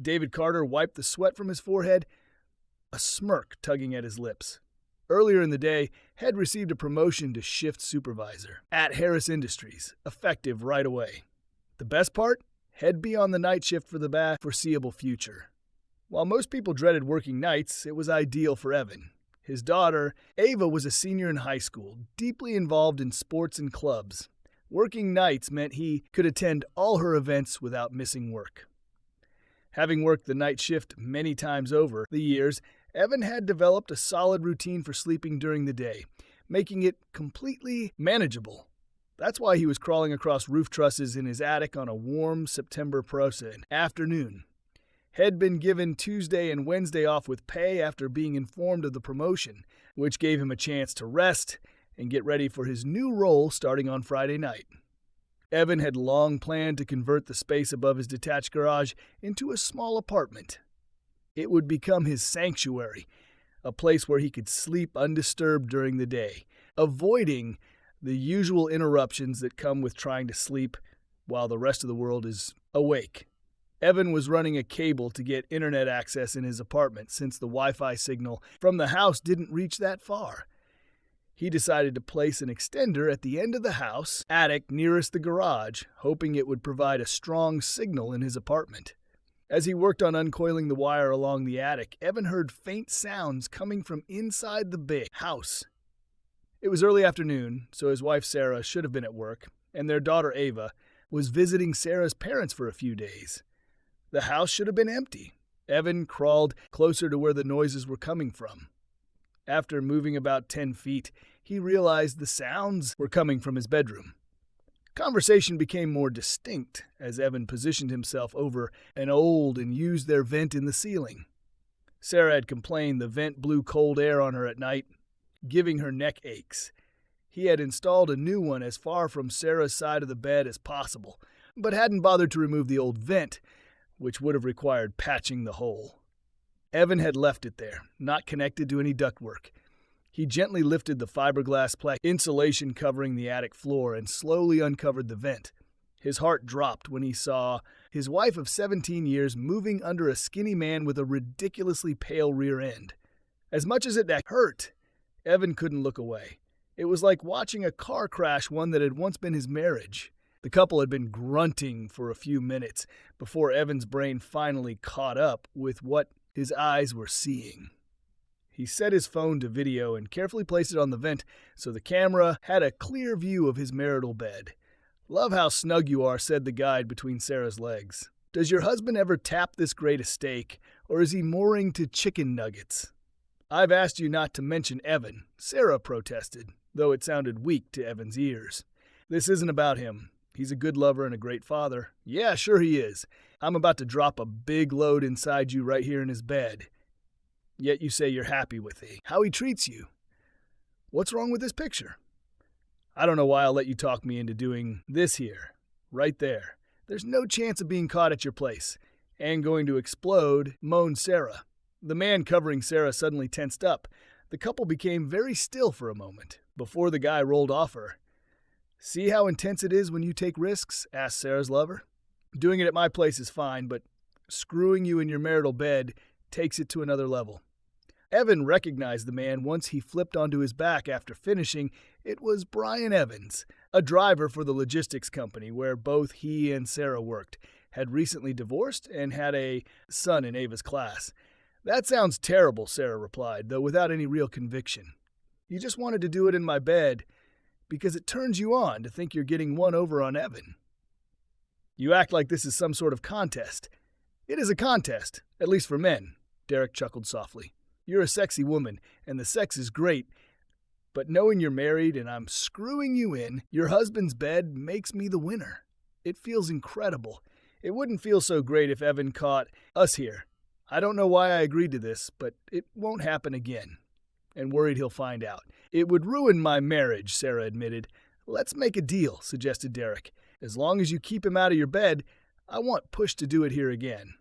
David Carter wiped the sweat from his forehead, a smirk tugging at his lips. Earlier in the day, Head received a promotion to shift supervisor at Harris Industries, effective right away. The best part? He'd be on the night shift for the foreseeable future. While most people dreaded working nights, it was ideal for Evan. His daughter, Ava, was a senior in high school, deeply involved in sports and clubs. Working nights meant he could attend all her events without missing work. Having worked the night shift many times over the years, Evan had developed a solid routine for sleeping during the day, making it completely manageable. That's why he was crawling across roof trusses in his attic on a warm September afternoon. He'd been given Tuesday and Wednesday off with pay after being informed of the promotion, which gave him a chance to rest and get ready for his new role starting on Friday night. Evan had long planned to convert the space above his detached garage into a small apartment. It would become his sanctuary, a place where he could sleep undisturbed during the day, avoiding the usual interruptions that come with trying to sleep while the rest of the world is awake. Evan was running a cable to get internet access in his apartment since the Wi-Fi signal from the house didn't reach that far. He decided to place an extender at the end of the house attic nearest the garage, hoping it would provide a strong signal in his apartment. As he worked on uncoiling the wire along the attic, Evan heard faint sounds coming from inside the big house. It was early afternoon, so his wife Sarah should have been at work, and their daughter Ava was visiting Sarah's parents for a few days. The house should have been empty. Evan crawled closer to where the noises were coming from. After moving about 10 feet, he realized the sounds were coming from his bedroom. Conversation became more distinct as Evan positioned himself over an old and used their vent in the ceiling. Sarah had complained the vent blew cold air on her at night, giving her neck aches. He had installed a new one as far from Sarah's side of the bed as possible, but hadn't bothered to remove the old vent, which would have required patching the hole. Evan had left it there, not connected to any ductwork. He gently lifted the fiberglass insulation covering the attic floor and slowly uncovered the vent. His heart dropped when he saw his wife of 17 years moving under a skinny man with a ridiculously pale rear end. As much as it hurt, Evan couldn't look away. It was like watching a car crash one that had once been his marriage. The couple had been grunting for a few minutes before Evan's brain finally caught up with what his eyes were seeing. He set his phone to video and carefully placed it on the vent so the camera had a clear view of his marital bed. "Love how snug you are," said the guide between Sarah's legs. "Does your husband ever tap this great a steak, or is he mooring to chicken nuggets?" "I've asked you not to mention Evan," Sarah protested, though it sounded weak to Evan's ears. "This isn't about him. He's a good lover and a great father." "Yeah, sure he is. I'm about to drop a big load inside you right here in his bed. Yet you say you're happy with how he treats you. What's wrong with this picture?" "I don't know why I'll let you talk me into doing this here, right there. There's no chance of being caught at your place, and going to explode," moaned Sarah. The man covering Sarah suddenly tensed up. The couple became very still for a moment, before the guy rolled off her. "See how intense it is when you take risks?" asked Sarah's lover. "Doing it at my place is fine, but screwing you in your marital bed takes it to another level." Evan recognized the man once he flipped onto his back after finishing. It was Brian Evans, a driver for the logistics company where both he and Sarah worked, had recently divorced, and had a son in Ava's class. "That sounds terrible," Sarah replied, though without any real conviction. "You just wanted to do it in my bed because it turns you on to think you're getting one over on Evan. You act like this is some sort of contest." "It is a contest, at least for men," Derek chuckled softly. "You're a sexy woman, and the sex is great, but knowing you're married and I'm screwing you in your husband's bed makes me the winner. It feels incredible. It wouldn't feel so great if Evan caught us here. I don't know why I agreed to this, but it won't happen again. And worried he'll find out. It would ruin my marriage," Sarah admitted. "Let's make a deal," suggested Derek. "As long as you keep him out of your bed, I want Push to do it here again.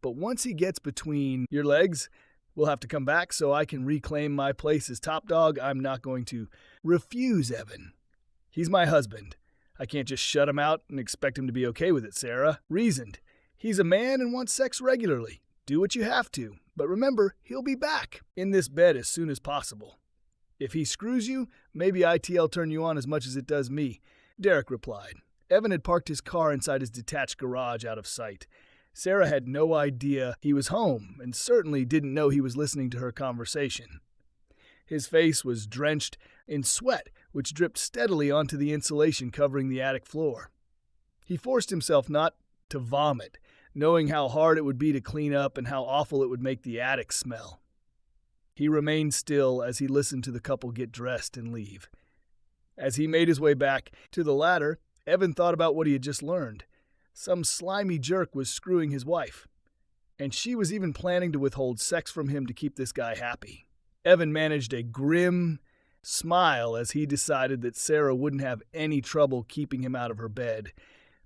But once he gets between your legs, we'll have to come back so I can reclaim my place as top dog. I'm not going to refuse Evan. He's my husband. I can't just shut him out and expect him to be okay with it," Sarah reasoned. He's a man and wants sex regularly. Do what you have to, but remember, he'll be back in this bed as soon as possible. If he screws you, maybe IT'll turn you on as much as it does me, Derek replied. Evan had parked his car inside his detached garage out of sight. Sarah had no idea he was home and certainly didn't know he was listening to her conversation. His face was drenched in sweat, which dripped steadily onto the insulation covering the attic floor. He forced himself not to vomit, knowing how hard it would be to clean up and how awful it would make the attic smell. He remained still as he listened to the couple get dressed and leave. As he made his way back to the ladder, Evan thought about what he had just learned. Some slimy jerk was screwing his wife, and she was even planning to withhold sex from him to keep this guy happy. Evan managed a grim smile as he decided that Sarah wouldn't have any trouble keeping him out of her bed,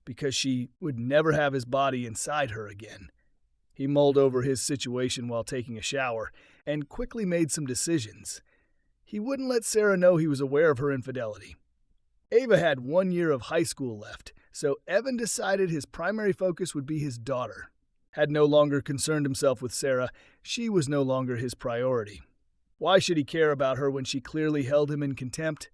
because she would never have his body inside her again. He mulled over his situation while taking a shower, and quickly made some decisions. He wouldn't let Sarah know he was aware of her infidelity. Ava had 1 year of high school left, so Evan decided his primary focus would be his daughter. Had no longer concerned himself with Sarah, she was no longer his priority. Why should he care about her when she clearly held him in contempt?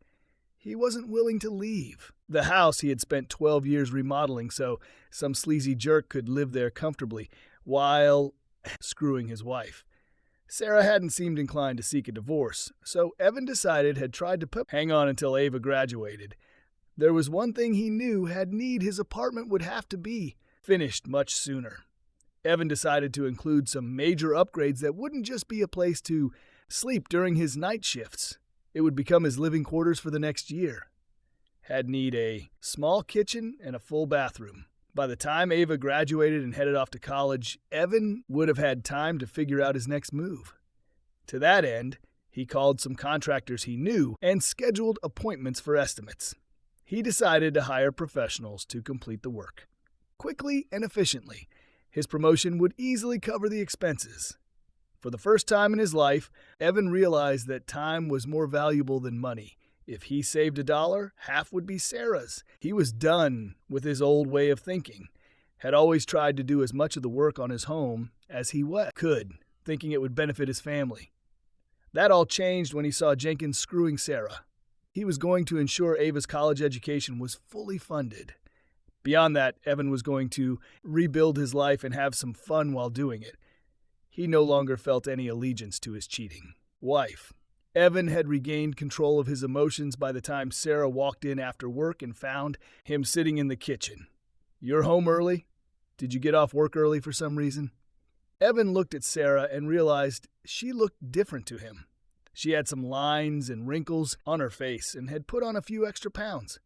He wasn't willing to leave the house he had spent 12 years remodeling so some sleazy jerk could live there comfortably while screwing his wife. Sarah hadn't seemed inclined to seek a divorce, so Evan decided had tried to hang on until Ava graduated. There was one thing he knew his apartment would have to be finished much sooner. Evan decided to include some major upgrades that wouldn't just be a place to sleep during his night shifts. It would become his living quarters for the next year. Had need a small kitchen and a full bathroom. By the time Ava graduated and headed off to college, Evan would have had time to figure out his next move. To that end, he called some contractors he knew and scheduled appointments for estimates. He decided to hire professionals to complete the work. Quickly and efficiently, his promotion would easily cover the expenses. For the first time in his life, Evan realized that time was more valuable than money. If he saved $1, half would be Sarah's. He was done with his old way of thinking. Had always tried to do as much of the work on his home as he could, thinking it would benefit his family. That all changed when he saw Jenkins screwing Sarah. He was going to ensure Ava's college education was fully funded. Beyond that, Evan was going to rebuild his life and have some fun while doing it. He no longer felt any allegiance to his cheating wife. Evan had regained control of his emotions by the time Sarah walked in after work and found him sitting in the kitchen. "You're home early? Did you get off work early for some reason?" Evan looked at Sarah and realized she looked different to him. She had some lines and wrinkles on her face and had put on a few extra pounds.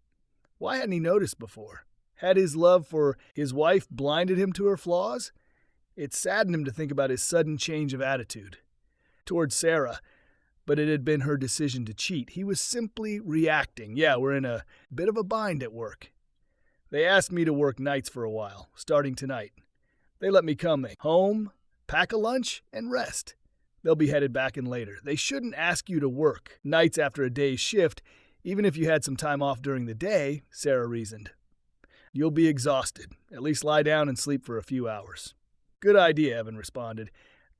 Why hadn't he noticed before? Had his love for his wife blinded him to her flaws? It saddened him to think about his sudden change of attitude toward Sarah, but it had been her decision to cheat. He was simply reacting. "Yeah, we're in a bit of a bind at work. They asked me to work nights for a while, starting tonight. They let me come home, pack a lunch, and rest. They'll be headed back in later. They shouldn't ask you to work nights after a day's shift, even if you had some time off during the day," Sarah reasoned. "You'll be exhausted. At least lie down and sleep for a few hours." "Good idea," Evan responded.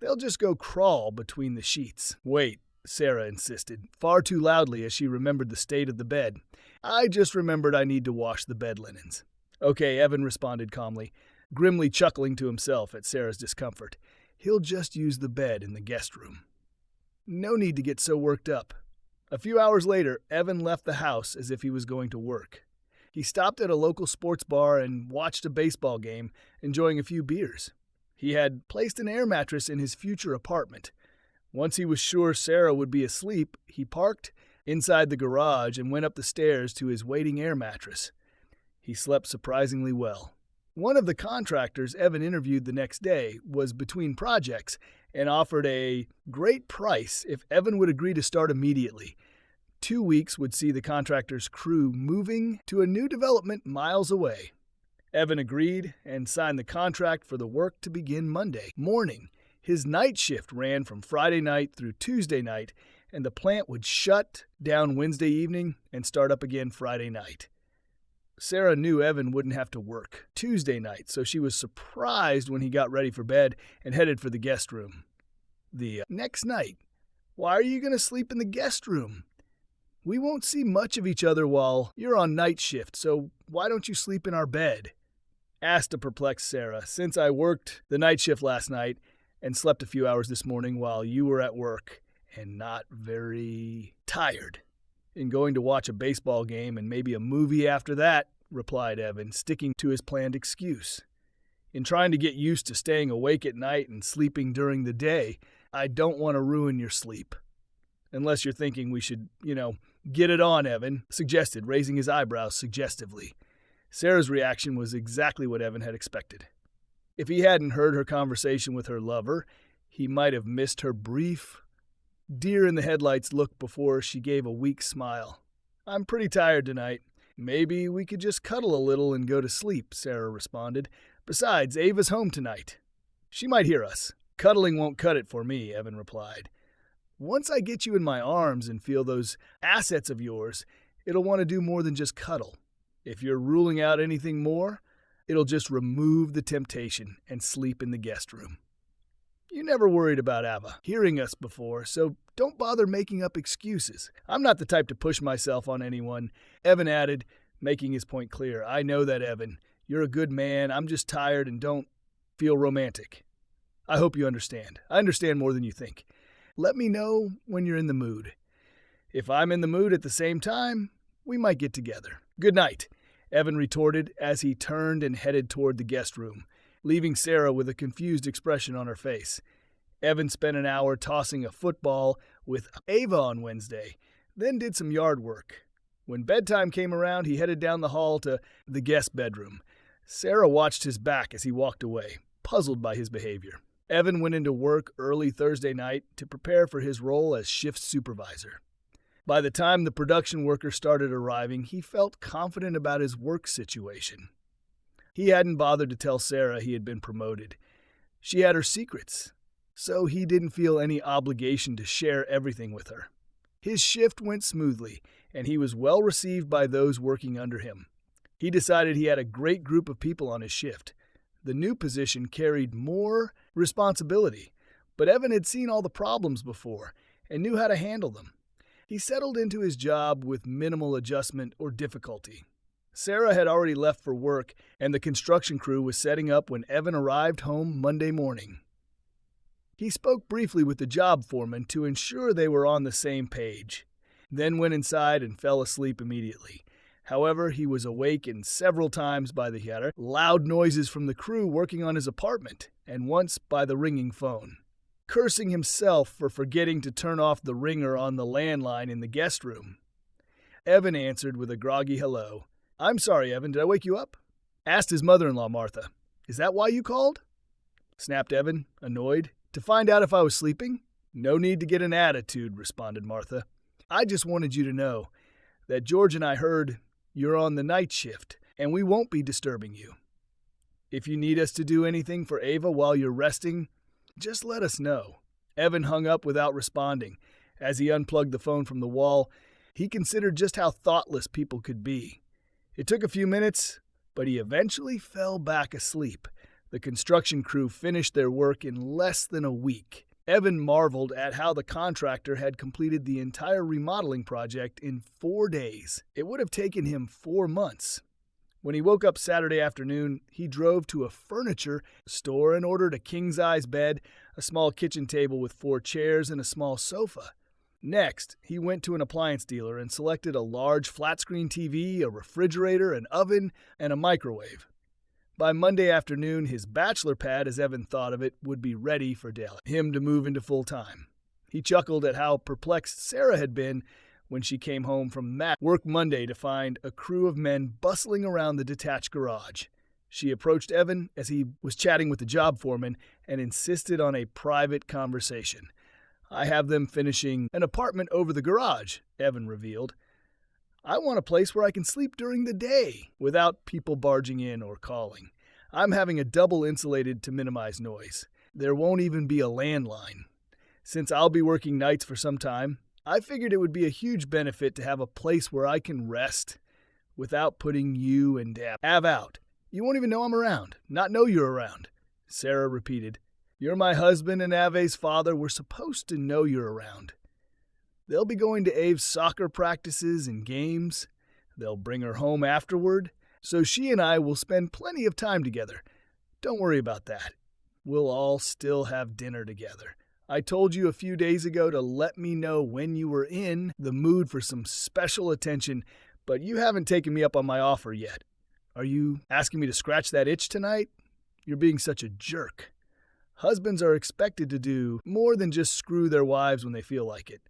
"They'll just go crawl between the sheets." "Wait," Sarah insisted, far too loudly as she remembered the state of the bed. "I just remembered I need to wash the bed linens." "Okay," Evan responded calmly, grimly chuckling to himself at Sarah's discomfort. He'll just use the bed in the guest room. No need to get so worked up. A few hours later, Evan left the house as if he was going to work. He stopped at a local sports bar and watched a baseball game, enjoying a few beers. He had placed an air mattress in his future apartment. Once he was sure Sarah would be asleep, he parked inside the garage and went up the stairs to his waiting air mattress. He slept surprisingly well. One of the contractors Evan interviewed the next day was between projects and offered a great price if Evan would agree to start immediately. 2 weeks would see the contractor's crew moving to a new development miles away. Evan agreed and signed the contract for the work to begin Monday morning. His night shift ran from Friday night through Tuesday night, and the plant would shut down Wednesday evening and start up again Friday night. Sarah knew Evan wouldn't have to work Tuesday night, so she was surprised when he got ready for bed and headed for the guest room. The next night, "Why are you going to sleep in the guest room? We won't see much of each other while you're on night shift, so why don't you sleep in our bed?" asked a perplexed Sarah. "Since I worked the night shift last night and slept a few hours this morning while you were at work and not very tired. In going to watch a baseball game and maybe a movie after that," replied Evan, sticking to his planned excuse. "In trying to get used to staying awake at night and sleeping during the day, I don't want to ruin your sleep. Unless you're thinking we should, get it on," Evan suggested, raising his eyebrows suggestively. Sarah's reaction was exactly what Evan had expected. If he hadn't heard her conversation with her lover, he might have missed her brief, deer-in-the-headlights look before she gave a weak smile. "I'm pretty tired tonight. Maybe we could just cuddle a little and go to sleep," Sarah responded. "Besides, Ava's home tonight. She might hear us." "Cuddling won't cut it for me," Evan replied. "Once I get you in my arms and feel those assets of yours, it'll want to do more than just cuddle. If you're ruling out anything more, it'll just remove the temptation and sleep in the guest room. You never worried about Ava hearing us before, so don't bother making up excuses. I'm not the type to push myself on anyone," Evan added, making his point clear. "I know that, Evan. You're a good man. I'm just tired and don't feel romantic. I hope you understand. I understand more than you think. Let me know when you're in the mood. If I'm in the mood at the same time, we might get together. Good night," Evan retorted as he turned and headed toward the guest room, leaving Sarah with a confused expression on her face. Evan spent an hour tossing a football with Ava on Wednesday, then did some yard work. When bedtime came around, he headed down the hall to the guest bedroom. Sarah watched his back as he walked away, puzzled by his behavior. Evan went into work early Thursday night to prepare for his role as shift supervisor. By the time the production workers started arriving, he felt confident about his work situation. He hadn't bothered to tell Sarah he had been promoted. She had her secrets, so he didn't feel any obligation to share everything with her. His shift went smoothly, and he was well received by those working under him. He decided he had a great group of people on his shift. The new position carried more responsibility, but Evan had seen all the problems before and knew how to handle them. He settled into his job with minimal adjustment or difficulty. Sarah had already left for work, and the construction crew was setting up when Evan arrived home Monday morning. He spoke briefly with the job foreman to ensure they were on the same page, then went inside and fell asleep immediately. However, he was awakened several times by the loud noises from the crew working on his apartment, and once by the ringing phone. Cursing himself for forgetting to turn off the ringer on the landline in the guest room, Evan answered with a groggy hello. "I'm sorry, Evan, did I wake you up?" asked his mother-in-law, Martha. "Is that why you called?" snapped Evan, annoyed. "To find out if I was sleeping?" "No need to get an attitude," responded Martha. "I just wanted you to know that George and I heard you're on the night shift, and we won't be disturbing you. If you need us to do anything for Ava while you're resting, just let us know." Evan hung up without responding. As he unplugged the phone from the wall, he considered just how thoughtless people could be. It took a few minutes, but he eventually fell back asleep. The construction crew finished their work in less than a week. Evan marveled at how the contractor had completed the entire remodeling project in 4 days. It would have taken him 4 months. When he woke up Saturday afternoon, he drove to a furniture store and ordered a king-size bed, a small kitchen table with 4 chairs, and a small sofa. Next, he went to an appliance dealer and selected a large flat-screen TV, a refrigerator, an oven, and a microwave. By Monday afternoon, his bachelor pad, as Evan thought of it, would be ready for him to move into full-time. He chuckled at how perplexed Sarah had been when she came home from work Monday to find a crew of men bustling around the detached garage. She approached Evan as he was chatting with the job foreman and insisted on a private conversation. "I have them finishing an apartment over the garage," Evan revealed. "I want a place where I can sleep during the day without people barging in or calling. I'm having a double insulated to minimize noise. There won't even be a landline. Since I'll be working nights for some time, I figured it would be a huge benefit to have a place where I can rest without putting you and Av out. You won't even know I'm around, not know you're around. Sarah repeated. You're my husband and Ave's father. We're supposed to know you're around. They'll be going to Ave's soccer practices and games. They'll bring her home afterward, so she and I will spend plenty of time together. Don't worry about that. We'll all still have dinner together. I told you a few days ago to let me know when you were in the mood for some special attention, but you haven't taken me up on my offer yet. Are you asking me to scratch that itch tonight? You're being such a jerk. Husbands are expected to do more than just screw their wives when they feel like it.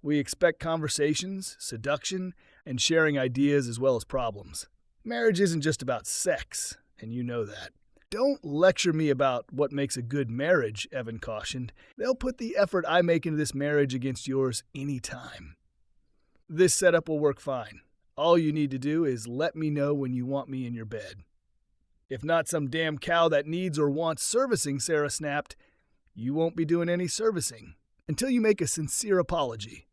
We expect conversations, seduction, and sharing ideas as well as problems. Marriage isn't just about sex, and you know that. Don't lecture me about what makes a good marriage, Evan cautioned. They'll put the effort I make into this marriage against yours any time. This setup will work fine. All you need to do is let me know when you want me in your bed. If not some damn cow that needs or wants servicing, Sarah snapped, you won't be doing any servicing until you make a sincere apology.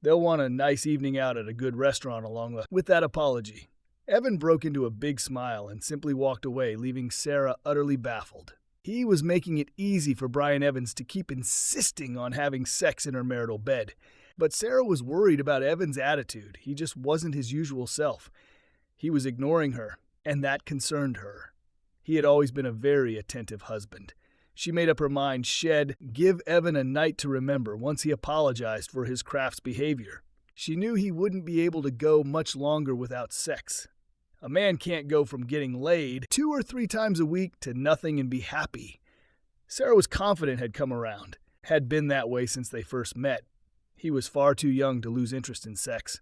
They'll want a nice evening out at a good restaurant along with that apology. Evan broke into a big smile and simply walked away, leaving Sarah utterly baffled. He was making it easy for Brian Evans to keep insisting on having sex in her marital bed. But Sarah was worried about Evan's attitude. He just wasn't his usual self. He was ignoring her, and that concerned her. He had always been a very attentive husband. She made up her mind she'd give Evan a night to remember once he apologized for his Kraft's behavior. She knew he wouldn't be able to go much longer without sex. A man can't go from getting laid 2 or 3 times a week to nothing and be happy. Sarah was confident had come around, had been that way since they first met. He was far too young to lose interest in sex.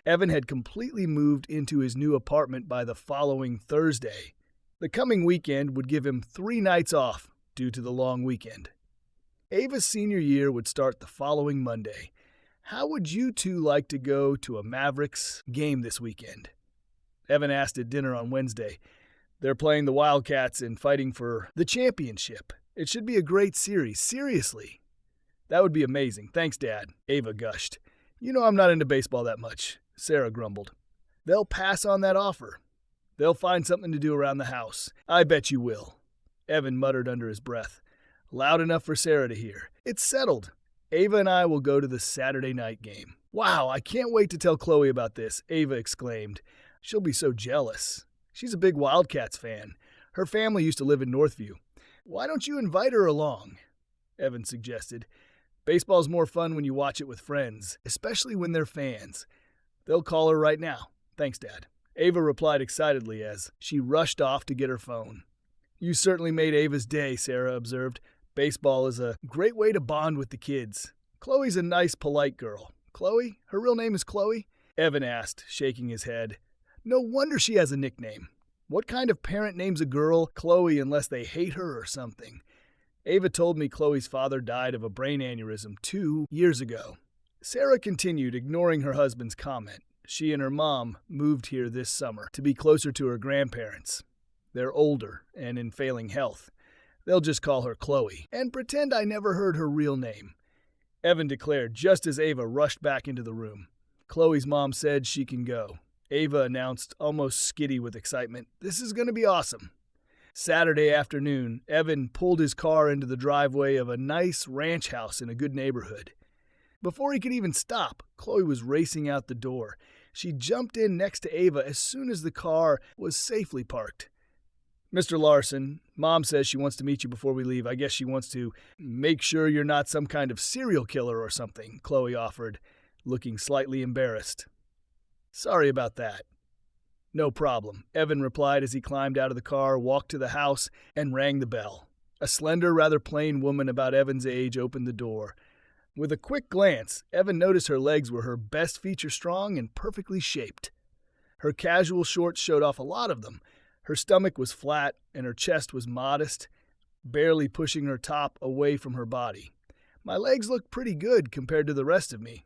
Evan had completely moved into his new apartment by the following Thursday. The coming weekend would give him 3 nights off due to the long weekend. Ava's senior year would start the following Monday. How would you two like to go to a Mavericks game this weekend? Evan asked at dinner on Wednesday. They're playing the Wildcats and fighting for the championship. It should be a great series, seriously. That would be amazing. Thanks, Dad, Ava gushed. You know I'm not into baseball that much, Sarah grumbled. They'll pass on that offer. They'll find something to do around the house. I bet you will, Evan muttered under his breath, loud enough for Sarah to hear. It's settled. Ava and I will go to the Saturday night game. Wow, I can't wait to tell Chloe about this, Ava exclaimed. She'll be so jealous. She's a big Wildcats fan. Her family used to live in Northview. Why don't you invite her along? Evan suggested. Baseball's more fun when you watch it with friends, especially when they're fans. They'll call her right now. Thanks, Dad. Ava replied excitedly as she rushed off to get her phone. You certainly made Ava's day, Sarah observed. Baseball is a great way to bond with the kids. Chloe's a nice, polite girl. Chloe? Her real name is Chloe? Evan asked, shaking his head. No wonder she has a nickname. What kind of parent names a girl Chloe unless they hate her or something? Ava told me Chloe's father died of a brain aneurysm 2 years ago. Sarah continued, ignoring her husband's comment. She and her mom moved here this summer to be closer to her grandparents. They're older and in failing health. They'll just call her Chloe and pretend I never heard her real name, Evan declared just as Ava rushed back into the room. Chloe's mom said she can go. Ava announced, almost skitty with excitement, this is going to be awesome. Saturday afternoon, Evan pulled his car into the driveway of a nice ranch house in a good neighborhood. Before he could even stop, Chloe was racing out the door. She jumped in next to Ava as soon as the car was safely parked. Mr. Larson, Mom says she wants to meet you before we leave. I guess she wants to make sure you're not some kind of serial killer or something, Chloe offered, looking slightly embarrassed. Sorry about that. No problem, Evan replied as he climbed out of the car, walked to the house, and rang the bell. A slender, rather plain woman about Evan's age opened the door. With a quick glance, Evan noticed her legs were her best feature strong and perfectly shaped. Her casual shorts showed off a lot of them. Her stomach was flat and her chest was modest, barely pushing her top away from her body. My legs look pretty good compared to the rest of me.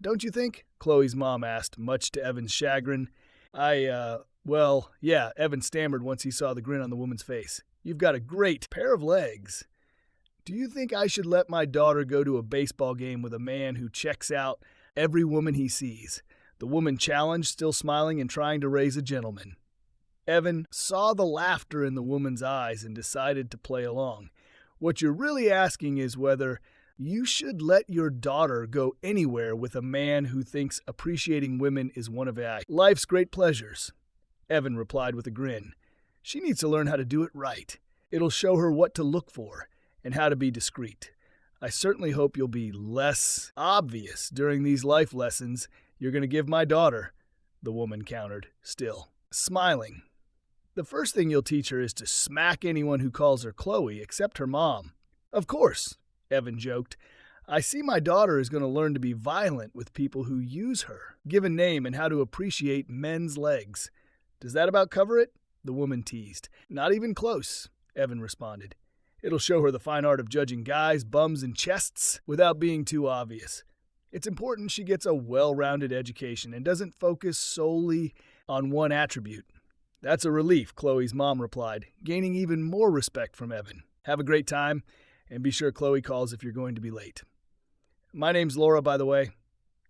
Don't you think? Chloe's mom asked, much to Evan's chagrin. Well, yeah, Evan stammered once he saw the grin on the woman's face. You've got a great pair of legs. Do you think I should let my daughter go to a baseball game with a man who checks out every woman he sees? The woman challenged, still smiling and trying to raise a gentleman. Evan saw the laughter in the woman's eyes and decided to play along. What you're really asking is whether you should let your daughter go anywhere with a man who thinks appreciating women is one of life's great pleasures. Evan replied with a grin. She needs to learn how to do it right. It'll show her what to look for and how to be discreet. I certainly hope you'll be less obvious during these life lessons you're going to give my daughter, the woman countered, still smiling. The first thing you'll teach her is to smack anyone who calls her Chloe, except her mom. Of course, Evan joked. I see my daughter is going to learn to be violent with people who use her, give a name, and how to appreciate men's legs. Does that about cover it? The woman teased. Not even close, Evan responded. It'll show her the fine art of judging guys, bums, and chests without being too obvious. It's important she gets a well-rounded education and doesn't focus solely on one attribute. That's a relief, Chloe's mom replied, gaining even more respect from Evan. Have a great time, and be sure Chloe calls if you're going to be late. My name's Laura, by the way.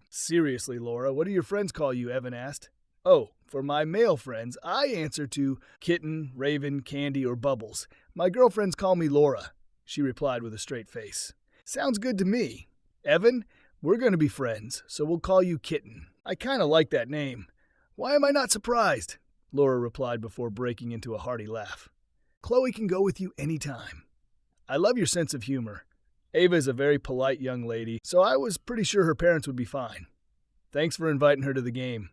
Seriously, Laura, what do your friends call you? Evan asked. Oh, for my male friends, I answer to Kitten, Raven, Candy, or Bubbles. My girlfriends call me Laura, she replied with a straight face. Sounds good to me. Evan, we're going to be friends, so we'll call you Kitten. I kind of like that name. Why am I not surprised? Laura replied before breaking into a hearty laugh. Chloe can go with you anytime. I love your sense of humor. Ava is a very polite young lady, so I was pretty sure her parents would be fine. Thanks for inviting her to the game.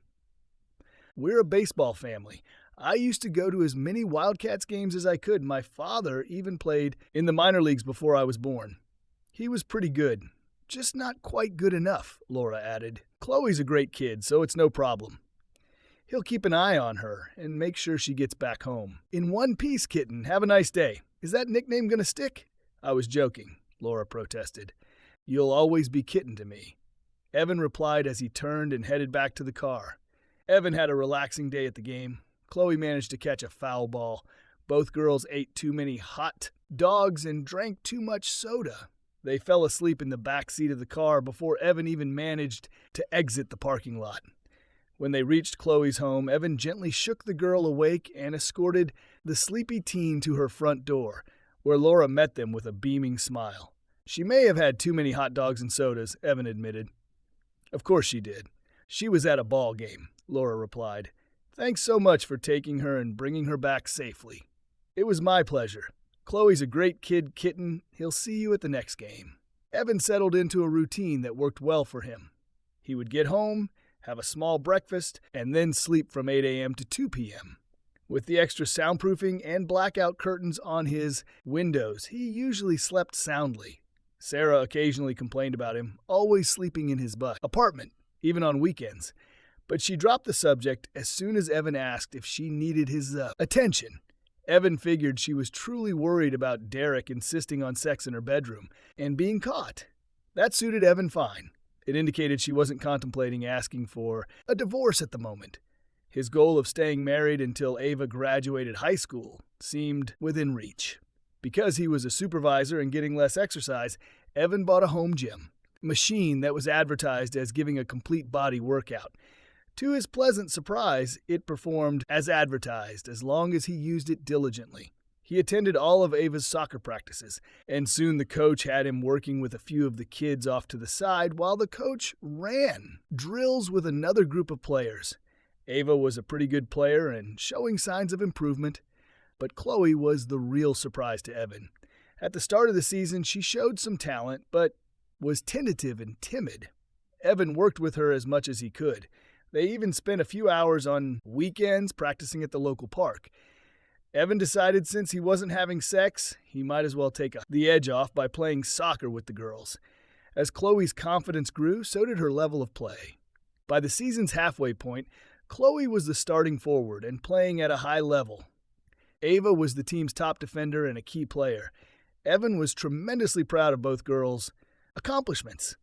We're a baseball family. I used to go to as many Wildcats games as I could. My father even played in the minor leagues before I was born. He was pretty good. Just not quite good enough, Laura added. Chloe's a great kid, so it's no problem. He'll keep an eye on her and make sure she gets back home. In one piece, Kitten. Have a nice day. Is that nickname gonna stick? I was joking, Laura protested. You'll always be Kitten to me. Evan replied as he turned and headed back to the car. Evan had a relaxing day at the game. Chloe managed to catch a foul ball. Both girls ate too many hot dogs and drank too much soda. They fell asleep in the back seat of the car before Evan even managed to exit the parking lot. When they reached Chloe's home, Evan gently shook the girl awake and escorted the sleepy teen to her front door, where Laura met them with a beaming smile. She may have had too many hot dogs and sodas, Evan admitted. Of course she did. She was at a ball game, Laura replied. Thanks so much for taking her and bringing her back safely. It was my pleasure. Chloe's a great kid, Kitten. He'll see you at the next game. Evan settled into a routine that worked well for him. He would get home, have a small breakfast, and then sleep from 8 a.m. to 2 p.m. With the extra soundproofing and blackout curtains on his windows, he usually slept soundly. Sarah occasionally complained about him, always sleeping in his apartment, even on weekends. But she dropped the subject as soon as Evan asked if she needed his attention. Evan figured she was truly worried about Derek insisting on sex in her bedroom and being caught. That suited Evan fine. It indicated she wasn't contemplating asking for a divorce at the moment. His goal of staying married until Ava graduated high school seemed within reach. Because he was a supervisor and getting less exercise, Evan bought a home gym, a machine that was advertised as giving a complete body workout. To his pleasant surprise, it performed as advertised as long as he used it diligently. He attended all of Ava's soccer practices, and soon the coach had him working with a few of the kids off to the side while the coach ran drills with another group of players. Ava was a pretty good player and showing signs of improvement, but Chloe was the real surprise to Evan. At the start of the season, she showed some talent, but was tentative and timid. Evan worked with her as much as he could. They even spent a few hours on weekends practicing at the local park. Evan decided since he wasn't having sex, he might as well take the edge off by playing soccer with the girls. As Chloe's confidence grew, so did her level of play. By the season's halfway point, Chloe was the starting forward and playing at a high level. Ava was the team's top defender and a key player. Evan was tremendously proud of both girls' accomplishments.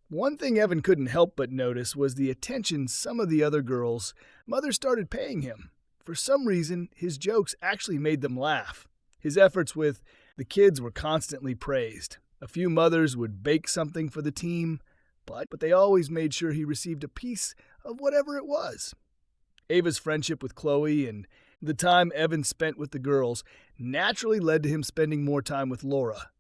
One thing Evan couldn't help but notice was the attention some of the other girls' mothers started paying him. For some reason, his jokes actually made them laugh. His efforts with the kids were constantly praised. A few mothers would bake something for the team, but they always made sure he received a piece of whatever it was. Ava's friendship with Chloe and the time Evan spent with the girls naturally led to him spending more time with Laura.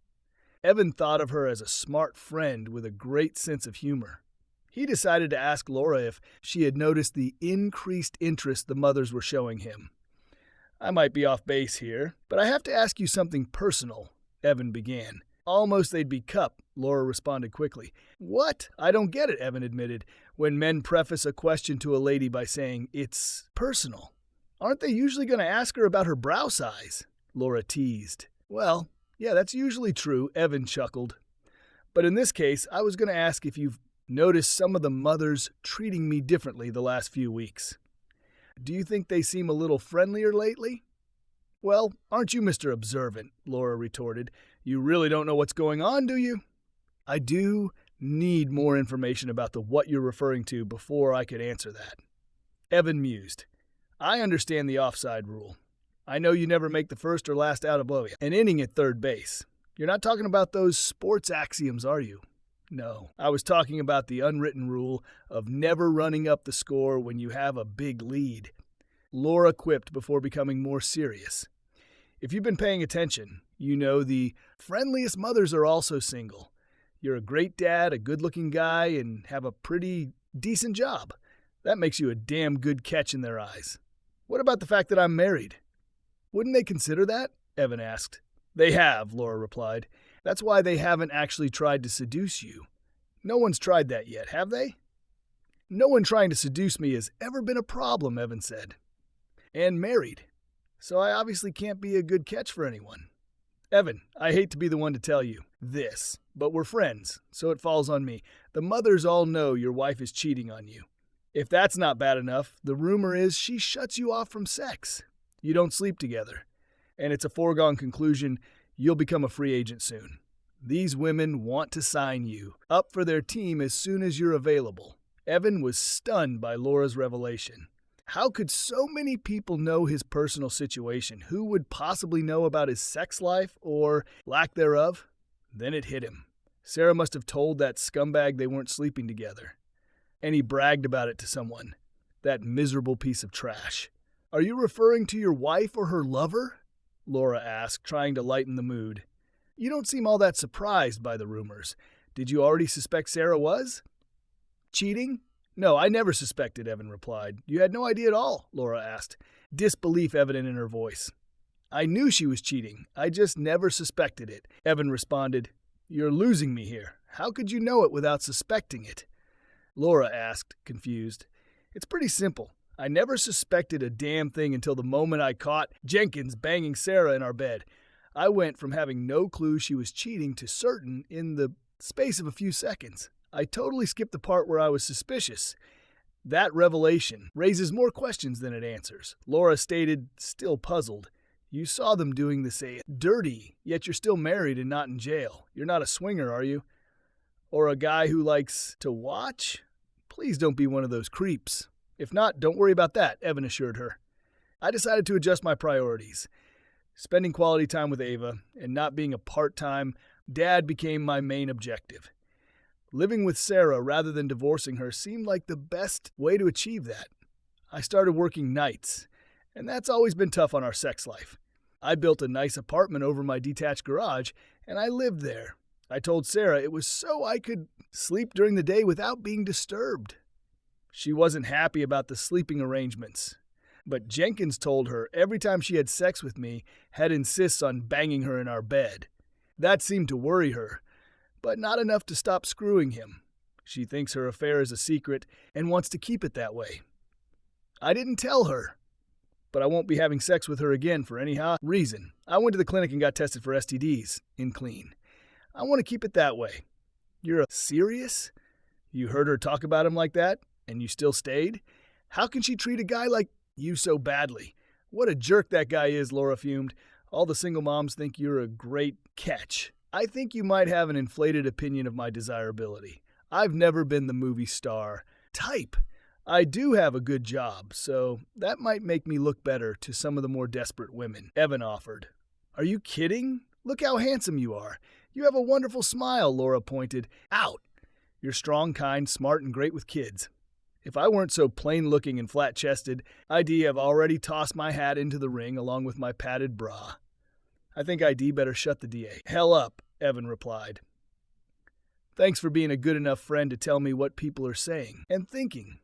Evan thought of her as a smart friend with a great sense of humor. He decided to ask Laura if she had noticed the increased interest the mothers were showing him. "I might be off base here, but I have to ask you something personal," Evan began. "Almost they'd be cup," Laura responded quickly. "What? I don't get it," Evan admitted, when men preface a question to a lady by saying, "It's personal." "Aren't they usually going to ask her about her brow size?" Laura teased. "Well, yeah, that's usually true," Evan chuckled. "But in this case, I was going to ask if you've noticed some of the mothers treating me differently the last few weeks. Do you think they seem a little friendlier lately?" "Well, aren't you Mr. Observant?" Laura retorted. "You really don't know what's going on, do you?" "I do need more information about the what you're referring to before I could answer that." Evan mused. "I understand the offside rule. I know you never make the first or last out of an inning at third base. You're not talking about those sports axioms, are you?" "No, I was talking about the unwritten rule of never running up the score when you have a big lead," Laura quipped before becoming more serious. "If you've been paying attention, you know the friendliest mothers are also single. You're a great dad, a good-looking guy, and have a pretty decent job. That makes you a damn good catch in their eyes. What about the fact that I'm married?" "Wouldn't they consider that?" Evan asked. "They have," Laura replied. "That's why they haven't actually tried to seduce you. No one's tried that yet, have they?" "No one trying to seduce me has ever been a problem," Evan said. "And married. So I obviously can't be a good catch for anyone. Evan, I hate to be the one to tell you this, but we're friends, so it falls on me. The mothers all know your wife is cheating on you. If that's not bad enough, the rumor is she shuts you off from sex. You don't sleep together. And it's a foregone conclusion you'll become a free agent soon. These women want to sign you up for their team as soon as you're available." Evan was stunned by Laura's revelation. How could so many people know his personal situation? Who would possibly know about his sex life or lack thereof? Then it hit him. Sarah must have told that scumbag they weren't sleeping together. And he bragged about it to someone. That miserable piece of trash. "Are you referring to your wife or her lover?" Laura asked, trying to lighten the mood. "You don't seem all that surprised by the rumors. Did you already suspect Sarah was cheating?" "No, I never suspected," Evan replied. "You had no idea at all?" Laura asked, disbelief evident in her voice. "I knew she was cheating. I just never suspected it," Evan responded. "You're losing me here. How could you know it without suspecting it?" Laura asked, confused. "It's pretty simple. I never suspected a damn thing until the moment I caught Jenkins banging Sarah in our bed. I went from having no clue she was cheating to certain in the space of a few seconds. I totally skipped the part where I was suspicious. That revelation raises more questions than it answers," Laura stated, still puzzled. "You saw them doing this dirty, yet you're still married and not in jail. You're not a swinger, are you? Or a guy who likes to watch? Please don't be one of those creeps." "If not, don't worry about that," Evan assured her. "I decided to adjust my priorities. Spending quality time with Ava and not being a part-time dad became my main objective. Living with Sarah rather than divorcing her seemed like the best way to achieve that. I started working nights, and that's always been tough on our sex life. I built a nice apartment over my detached garage, and I lived there. I told Sarah it was so I could sleep during the day without being disturbed. She wasn't happy about the sleeping arrangements, but Jenkins told her every time she had sex with me, had insists on banging her in our bed. That seemed to worry her, but not enough to stop screwing him. She thinks her affair is a secret and wants to keep it that way. I didn't tell her, but I won't be having sex with her again for any reason. I went to the clinic and got tested for STDs, in clean. I want to keep it that way." "You're serious? You heard her talk about him like that, and you still stayed? How can she treat a guy like you so badly? What a jerk that guy is," Laura fumed. "All the single moms think you're a great catch. I think you might have an inflated opinion of my desirability. I've never been the movie star type. I do have a good job, so that might make me look better to some of the more desperate women," Evan offered. "Are you kidding? Look how handsome you are. You have a wonderful smile," Laura pointed out. "You're strong, kind, smart, and great with kids. If I weren't so plain-looking and flat-chested, I'd have already tossed my hat into the ring along with my padded bra. I think ID better shut the DA hell up, Evan replied. Thanks for being a good enough friend to tell me what people are saying and thinking.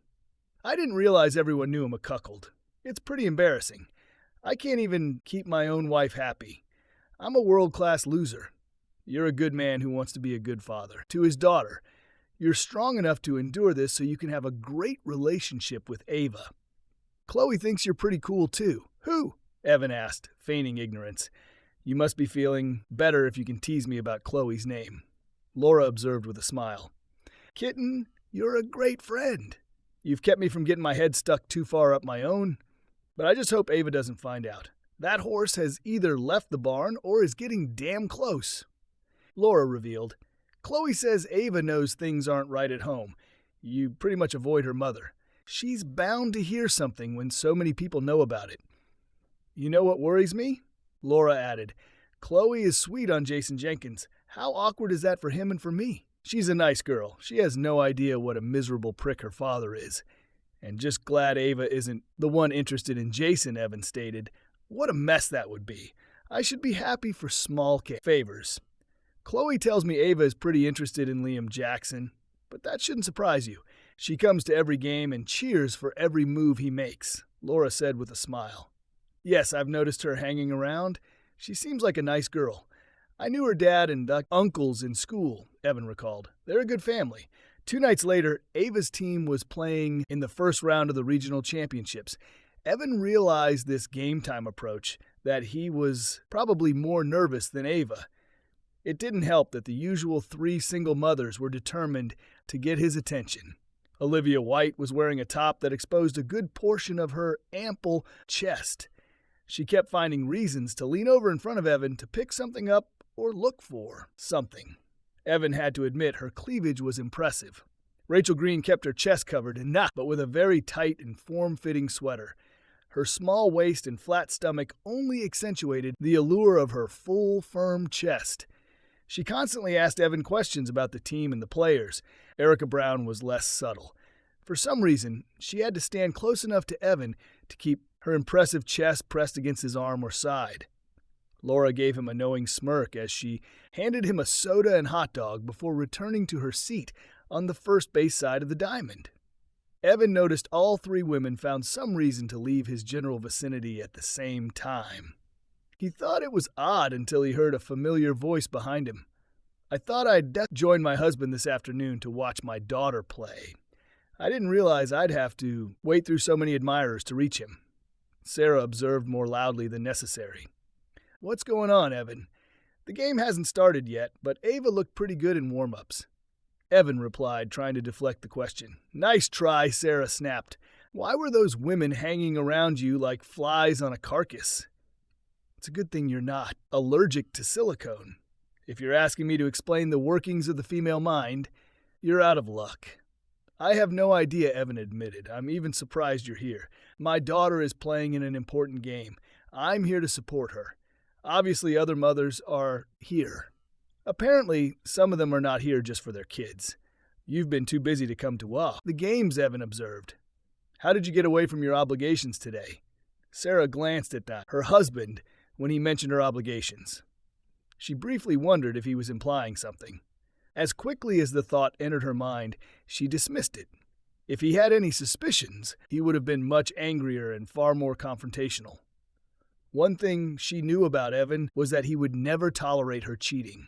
I didn't realize everyone knew I'm a cuckold. It's pretty embarrassing. I can't even keep my own wife happy. I'm a world-class loser. You're a good man who wants to be a good father. To his daughter, you're strong enough to endure this so you can have a great relationship with Ava. Chloe thinks you're pretty cool too. Who? Evan asked, feigning ignorance. You must be feeling better if you can tease me about Chloe's name. Laura observed with a smile. Kitten, you're a great friend. You've kept me from getting my head stuck too far up my own, but I just hope Ava doesn't find out. That horse has either left the barn or is getting damn close. Laura revealed. Chloe says Ava knows things aren't right at home. You pretty much avoid her mother. She's bound to hear something when so many people know about it. You know what worries me? Laura added. Chloe is sweet on Jason Jenkins. How awkward is that for him and for me? She's a nice girl. She has no idea what a miserable prick her father is. And just glad Ava isn't the one interested in Jason, Evan stated. What a mess that would be. I should be happy for small favors. Chloe tells me Ava is pretty interested in Liam Jackson, but that shouldn't surprise you. She comes to every game and cheers for every move he makes, Laura said with a smile. Yes, I've noticed her hanging around. She seems like a nice girl. I knew her dad and uncles in school, Evan recalled. They're a good family. 2 nights later, Ava's team was playing in the first round of the regional championships. Evan realized this game-time approach, that he was probably more nervous than Ava. It didn't help that the usual 3 single mothers were determined to get his attention. Olivia White was wearing a top that exposed a good portion of her ample chest. She kept finding reasons to lean over in front of Evan to pick something up or look for something. Evan had to admit her cleavage was impressive. Rachel Green kept her chest covered and but with a very tight and form-fitting sweater. Her small waist and flat stomach only accentuated the allure of her full, firm chest. She constantly asked Evan questions about the team and the players. Erica Brown was less subtle. For some reason, she had to stand close enough to Evan to keep her impressive chest pressed against his arm or side. Laura gave him a knowing smirk as she handed him a soda and hot dog before returning to her seat on the first base side of the diamond. Evan noticed all 3 women found some reason to leave his general vicinity at the same time. He thought it was odd until he heard a familiar voice behind him. I thought I'd join my husband this afternoon to watch my daughter play. I didn't realize I'd have to wait through so many admirers to reach him. Sarah observed more loudly than necessary. What's going on, Evan? The game hasn't started yet, but Ava looked pretty good in warm-ups. Evan replied, trying to deflect the question. Nice try, Sarah snapped. Why were those women hanging around you like flies on a carcass? It's a good thing you're not allergic to silicone. If you're asking me to explain the workings of the female mind, you're out of luck. I have no idea, Evan admitted. I'm even surprised you're here. My daughter is playing in an important game. I'm here to support her. Obviously, other mothers are here. Apparently, some of them are not here just for their kids. You've been too busy to come to the games, Evan observed. How did you get away from your obligations today? Sarah glanced at her husband when he mentioned her obligations. She briefly wondered if he was implying something. As quickly as the thought entered her mind, she dismissed it. If he had any suspicions, he would have been much angrier and far more confrontational. One thing she knew about Evan was that he would never tolerate her cheating.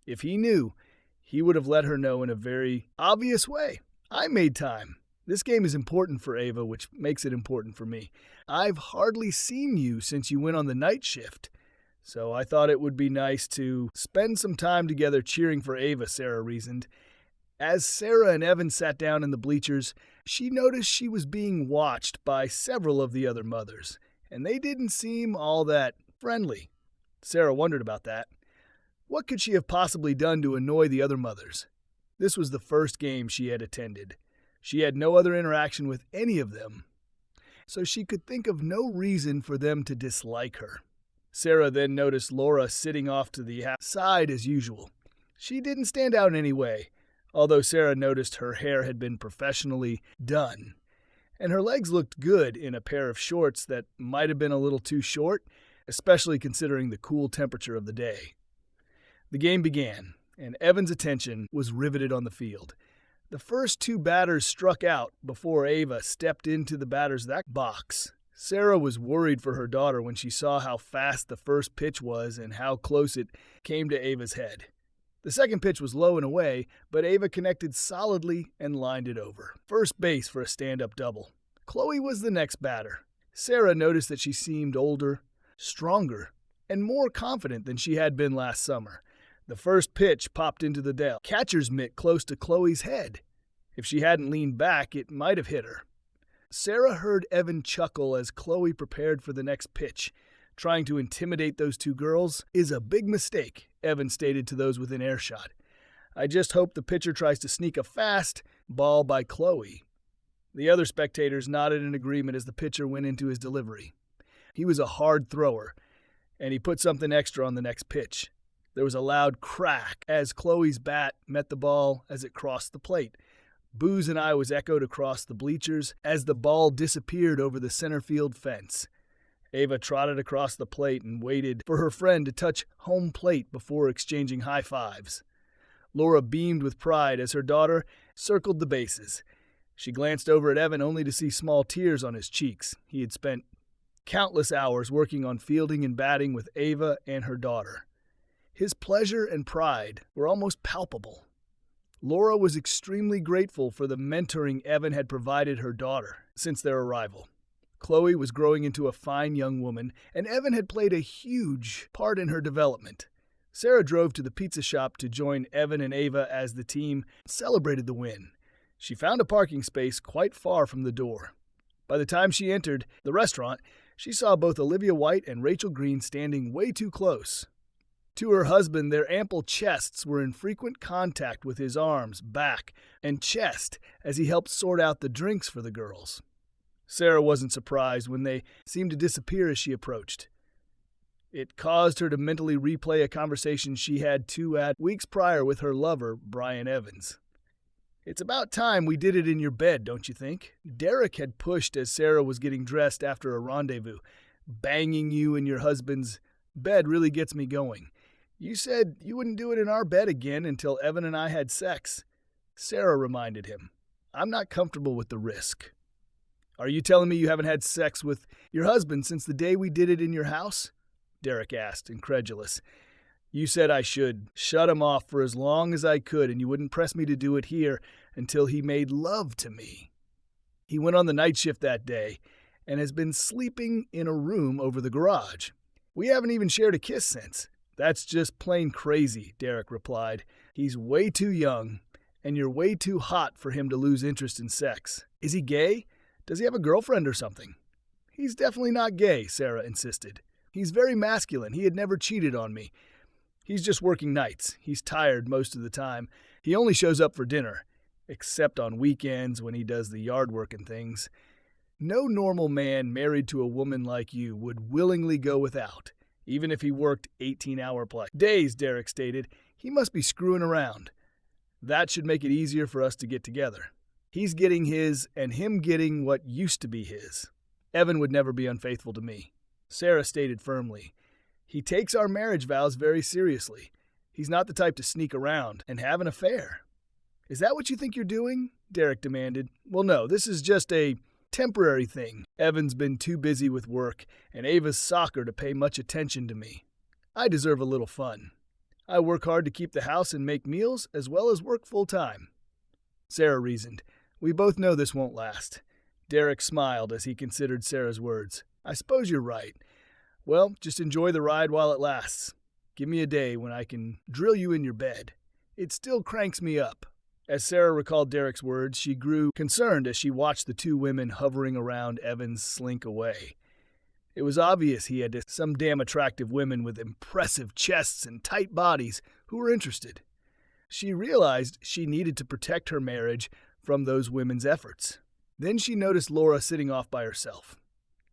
If he knew, he would have let her know in a very obvious way. I made time. This game is important for Ava, which makes it important for me. I've hardly seen you since you went on the night shift, so I thought it would be nice to spend some time together cheering for Ava, Sarah reasoned. As Sarah and Evan sat down in the bleachers, she noticed she was being watched by several of the other mothers, and they didn't seem all that friendly. Sarah wondered about that. What could she have possibly done to annoy the other mothers? This was the first game she had attended. She had no other interaction with any of them, so she could think of no reason for them to dislike her. Sarah then noticed Laura sitting off to the side as usual. She didn't stand out in any way, although Sarah noticed her hair had been professionally done. And her legs looked good in a pair of shorts that might have been a little too short, especially considering the cool temperature of the day. The game began, and Evan's attention was riveted on the field. The first two batters struck out before Ava stepped into the batter's box. Sarah was worried for her daughter when she saw how fast the first pitch was and how close it came to Ava's head. The second pitch was low and away, but Ava connected solidly and lined it over. First base for a stand-up double. Chloe was the next batter. Sarah noticed that she seemed older, stronger, and more confident than she had been last summer. The first pitch popped into the catcher's mitt close to Chloe's head. If she hadn't leaned back, it might have hit her. Sarah heard Evan chuckle as Chloe prepared for the next pitch. Trying to intimidate those two girls is a big mistake, Evan stated to those within earshot. I just hope the pitcher tries to sneak a fast ball by Chloe. The other spectators nodded in agreement as the pitcher went into his delivery. He was a hard thrower, and he put something extra on the next pitch. There was a loud crack as Chloe's bat met the ball as it crossed the plate. Boos and I was echoed across the bleachers as the ball disappeared over the center field fence. Ava trotted across the plate and waited for her friend to touch home plate before exchanging high fives. Laura beamed with pride as her daughter circled the bases. She glanced over at Evan only to see small tears on his cheeks. He had spent countless hours working on fielding and batting with Ava and her daughter. His pleasure and pride were almost palpable. Laura was extremely grateful for the mentoring Evan had provided her daughter since their arrival. Chloe was growing into a fine young woman, and Evan had played a huge part in her development. Sarah drove to the pizza shop to join Evan and Ava as the team celebrated the win. She found a parking space quite far from the door. By the time she entered the restaurant, she saw both Olivia White and Rachel Green standing way too close. To her husband, their ample chests were in frequent contact with his arms, back, and chest as he helped sort out the drinks for the girls. Sarah wasn't surprised when they seemed to disappear as she approached. It caused her to mentally replay a conversation she had weeks prior with her lover, Brian Evans. It's about time we did it in your bed, don't you think? Derek had pushed as Sarah was getting dressed after a rendezvous. Banging you in your husband's bed really gets me going. You said you wouldn't do it in our bed again until Evan and I had sex. Sarah reminded him. I'm not comfortable with the risk. Are you telling me you haven't had sex with your husband since the day we did it in your house? Derek asked, incredulous. You said I should shut him off for as long as I could, and you wouldn't press me to do it here until he made love to me. He went on the night shift that day and has been sleeping in a room over the garage. We haven't even shared a kiss since. That's just plain crazy, Derek replied. He's way too young, and you're way too hot for him to lose interest in sex. Is he gay? Does he have a girlfriend or something? He's definitely not gay, Sarah insisted. He's very masculine. He had never cheated on me. He's just working nights. He's tired most of the time. He only shows up for dinner, except on weekends when he does the yard work and things. No normal man married to a woman like you would willingly go without, even if he worked 18-hour plus days, Derek stated. He must be screwing around. That should make it easier for us to get together. He's getting his and him getting what used to be his. Evan would never be unfaithful to me, Sarah stated firmly. He takes our marriage vows very seriously. He's not the type to sneak around and have an affair. Is that what you think you're doing? Derek demanded. Well, no, this is just a temporary thing. Evan's been too busy with work and Ava's soccer to pay much attention to me. I deserve a little fun. I work hard to keep the house and make meals as well as work full-time. Sarah reasoned. We both know this won't last. Derek smiled as he considered Sarah's words. I suppose you're right. Well, just enjoy the ride while it lasts. Give me a day when I can drill you in your bed. It still cranks me up. As Sarah recalled Derek's words, she grew concerned as she watched the two women hovering around Evans slink away. It was obvious he had some damn attractive women with impressive chests and tight bodies who were interested. She realized she needed to protect her marriage from those women's efforts. Then she noticed Laura sitting off by herself.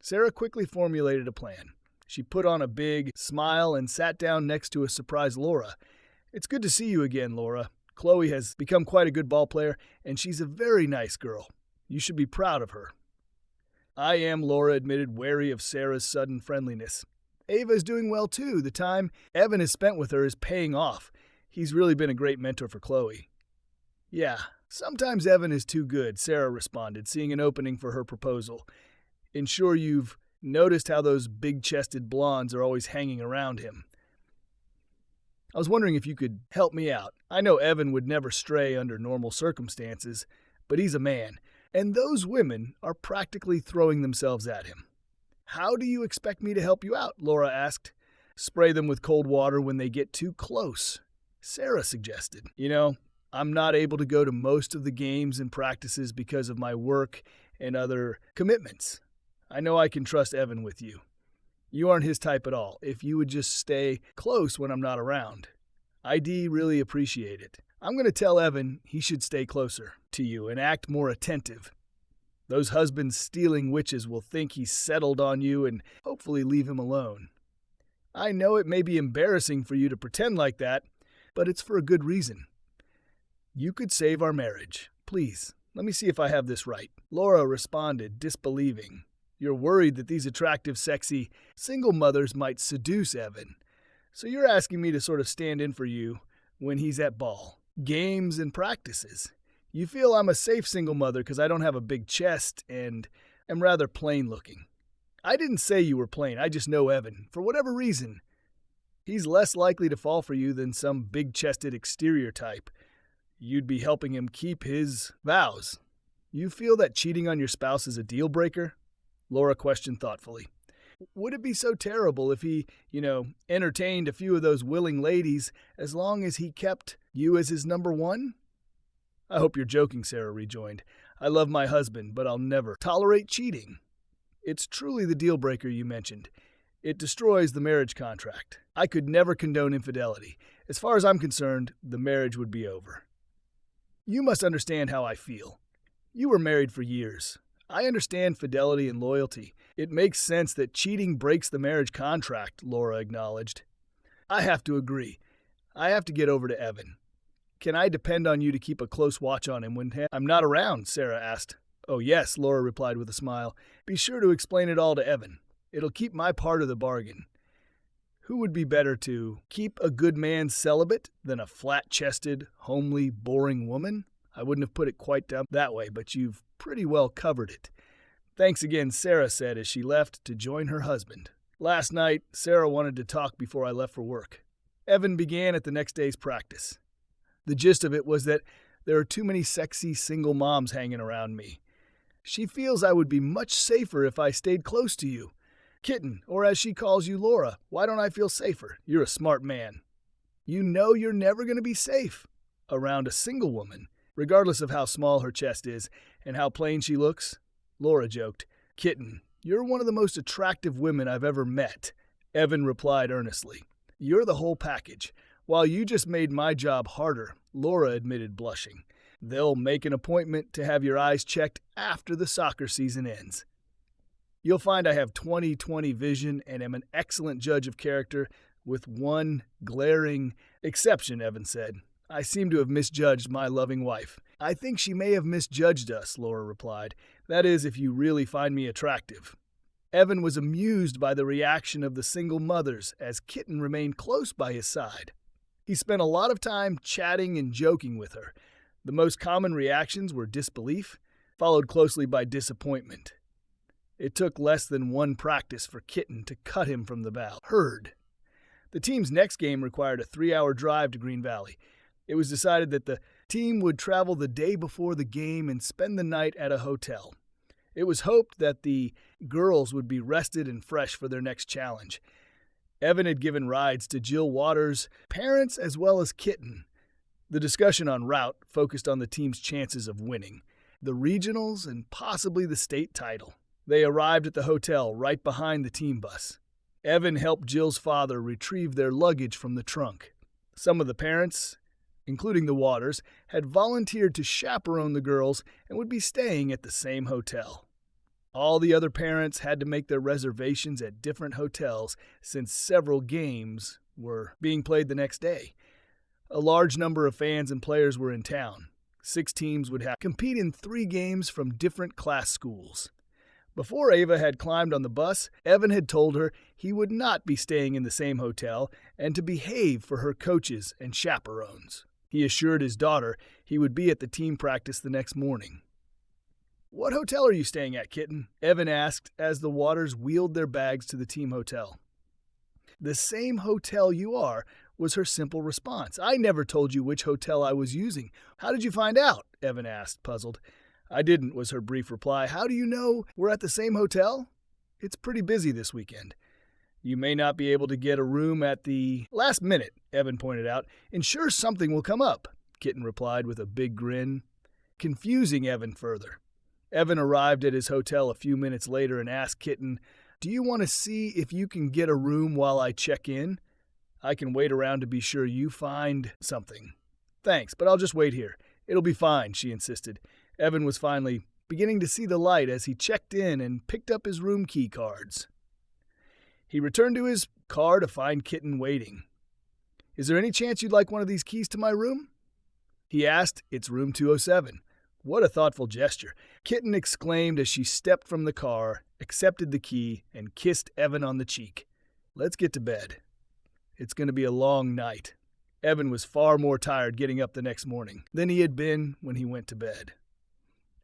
Sarah quickly formulated a plan. She put on a big smile and sat down next to a surprised Laura. It's good to see you again, Laura. Chloe has become quite a good ball player, and she's a very nice girl. You should be proud of her." "I am," Laura admitted, wary of Sarah's sudden friendliness. "Ava is doing well too. The time Evan has spent with her is paying off. He's really been a great mentor for Chloe." "Yeah, sometimes Evan is too good," Sarah responded, seeing an opening for her proposal. "Ensure you've noticed how those big-chested blondes are always hanging around him. I was wondering if you could help me out. I know Evan would never stray under normal circumstances, but he's a man, and those women are practically throwing themselves at him." "How do you expect me to help you out?" Laura asked. "Spray them with cold water when they get too close," Sarah suggested. "I'm not able to go to most of the games and practices because of my work and other commitments. I know I can trust Evan with you. You aren't his type at all. If you would just stay close when I'm not around, I'd really appreciate it. I'm going to tell Evan he should stay closer to you and act more attentive. Those husband-stealing witches will think he's settled on you and hopefully leave him alone. I know it may be embarrassing for you to pretend like that, but it's for a good reason. You could save our marriage. Please, let me see if I have this right." Laura responded, disbelieving. "You're worried that these attractive, sexy, single mothers might seduce Evan. So you're asking me to sort of stand in for you when he's at ball, games, and practices. You feel I'm a safe single mother because I don't have a big chest and am rather plain looking. I didn't say you were plain, I just know Evan. For whatever reason, he's less likely to fall for you than some big-chested exterior type. You'd be helping him keep his vows. You feel that cheating on your spouse is a deal breaker?" Laura questioned thoughtfully. "Would it be so terrible if he, entertained a few of those willing ladies as long as he kept you as his number one?" "I hope you're joking," Sarah rejoined. "I love my husband, but I'll never tolerate cheating. It's truly the deal breaker you mentioned. It destroys the marriage contract. I could never condone infidelity. As far as I'm concerned, the marriage would be over. You must understand how I feel. You were married for years. I understand fidelity and loyalty. It makes sense that cheating breaks the marriage contract," Laura acknowledged. "I have to agree. I have to get over to Evan. Can I depend on you to keep a close watch on him when I'm not around?" Sarah asked. "Oh yes," Laura replied with a smile. "Be sure to explain it all to Evan. It'll keep my part of the bargain. Who would be better to keep a good man celibate than a flat-chested, homely, boring woman? I wouldn't have put it quite that way, but you've pretty well covered it." "Thanks again," Sarah said as she left to join her husband. "Last night, Sarah wanted to talk before I left for work." Evan began at the next day's practice. "The gist of it was that there are too many sexy single moms hanging around me. She feels I would be much safer if I stayed close to you. Kitten, or as she calls you, Laura. Why don't I feel safer? You're a smart man. You know you're never going to be safe around a single woman, regardless of how small her chest is and how plain she looks." Laura joked. "Kitten, you're one of the most attractive women I've ever met," Evan replied earnestly. "You're the whole package. While you just made my job harder," Laura admitted, blushing. "They'll make an appointment to have your eyes checked after the soccer season ends. You'll find I have 20/20 vision and am an excellent judge of character, with one glaring exception," Evan said. "I seem to have misjudged my loving wife." "I think she may have misjudged us," Laura replied. "That is, if you really find me attractive." Evan was amused by the reaction of the single mothers as Kitten remained close by his side. He spent a lot of time chatting and joking with her. The most common reactions were disbelief, followed closely by disappointment. It took less than one practice for Kitten to cut him from the herd. The team's next game required a 3-hour drive to Green Valley. It was decided that the team would travel the day before the game and spend the night at a hotel. It was hoped that the girls would be rested and fresh for their next challenge. Evan had given rides to Jill Waters' parents as well as Kitten. The discussion en route focused on the team's chances of winning, the regionals, and possibly the state title. They arrived at the hotel right behind the team bus. Evan helped Jill's father retrieve their luggage from the trunk. Some of the parents, including the Waters, had volunteered to chaperone the girls and would be staying at the same hotel. All the other parents had to make their reservations at different hotels since several games were being played the next day. A large number of fans and players were in town. 6 teams would have compete in 3 games from different class schools. Before Ava had climbed on the bus, Evan had told her he would not be staying in the same hotel and to behave for her coaches and chaperones. He assured his daughter he would be at the team practice the next morning. "What hotel are you staying at, kitten?" Evan asked as the Waters wheeled their bags to the team hotel. "The same hotel you are," was her simple response. "I never told you which hotel I was using." "How did you find out?" Evan asked, puzzled. "I didn't," was her brief reply. "How do you know we're at the same hotel?" "It's pretty busy this weekend." "You may not be able to get a room at the last minute," Evan pointed out. "Ensure something will come up," Kitten replied with a big grin, confusing Evan further. Evan arrived at his hotel a few minutes later and asked Kitten, "Do you want to see if you can get a room while I check in? I can wait around to be sure you find something." "Thanks, but I'll just wait here. It'll be fine," she insisted. Evan was finally beginning to see the light as he checked in and picked up his room key cards. He returned to his car to find Kitten waiting. "Is there any chance you'd like one of these keys to my room?" he asked. "It's room 207. What a thoughtful gesture. Kitten exclaimed as she stepped from the car, accepted the key, and kissed Evan on the cheek. "Let's get to bed. It's going to be a long night." Evan was far more tired getting up the next morning than he had been when he went to bed.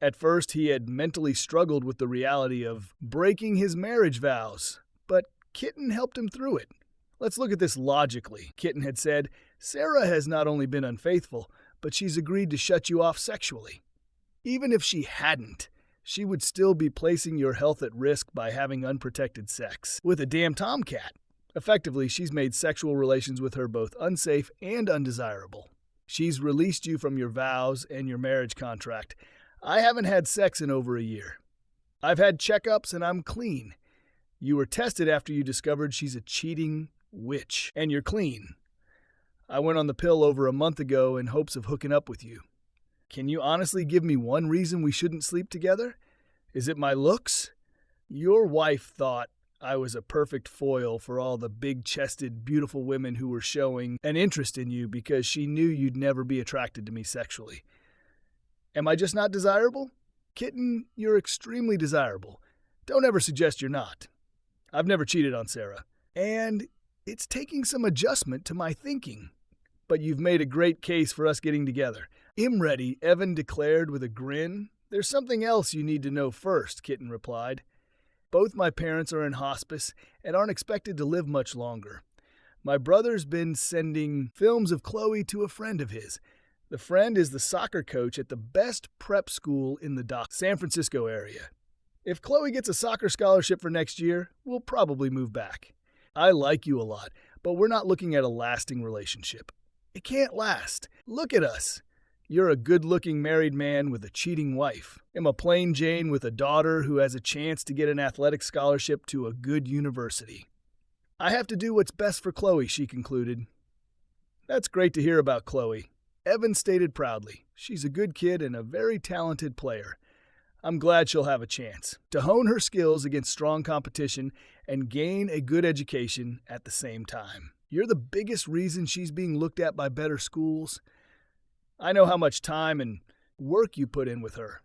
At first, he had mentally struggled with the reality of breaking his marriage vows, but Kitten helped him through it. "Let's look at this logically," Kitten had said. "Sarah has not only been unfaithful, but she's agreed to shut you off sexually. Even if she hadn't, she would still be placing your health at risk by having unprotected sex with a damn tomcat. Effectively, she's made sexual relations with her both unsafe and undesirable. She's released you from your vows and your marriage contract. I haven't had sex in over a year. I've had checkups and I'm clean. You were tested after you discovered she's a cheating witch, and you're clean. I went on the pill over a month ago in hopes of hooking up with you. Can you honestly give me one reason we shouldn't sleep together? Is it my looks? Your wife thought I was a perfect foil for all the big-chested, beautiful women who were showing an interest in you because she knew you'd never be attracted to me sexually. Am I just not desirable? Kitten, you're extremely desirable. Don't ever suggest you're not. I've never cheated on Sarah. And it's taking some adjustment to my thinking. But you've made a great case for us getting together. I'm ready," Evan declared with a grin. "There's something else you need to know first," Kitten replied. "Both my parents are in hospice and aren't expected to live much longer. My brother's been sending films of Chloe to a friend of his. The friend is the soccer coach at the best prep school in the San Francisco area. If Chloe gets a soccer scholarship for next year, we'll probably move back. I like you a lot, but we're not looking at a lasting relationship. It can't last. Look at us. You're a good-looking married man with a cheating wife. I'm a plain Jane with a daughter who has a chance to get an athletic scholarship to a good university. I have to do what's best for Chloe," she concluded. "That's great to hear about Chloe," Evan stated proudly. "She's a good kid and a very talented player. I'm glad she'll have a chance to hone her skills against strong competition and gain a good education at the same time. You're the biggest reason she's being looked at by better schools. I know how much time and work you put in with her.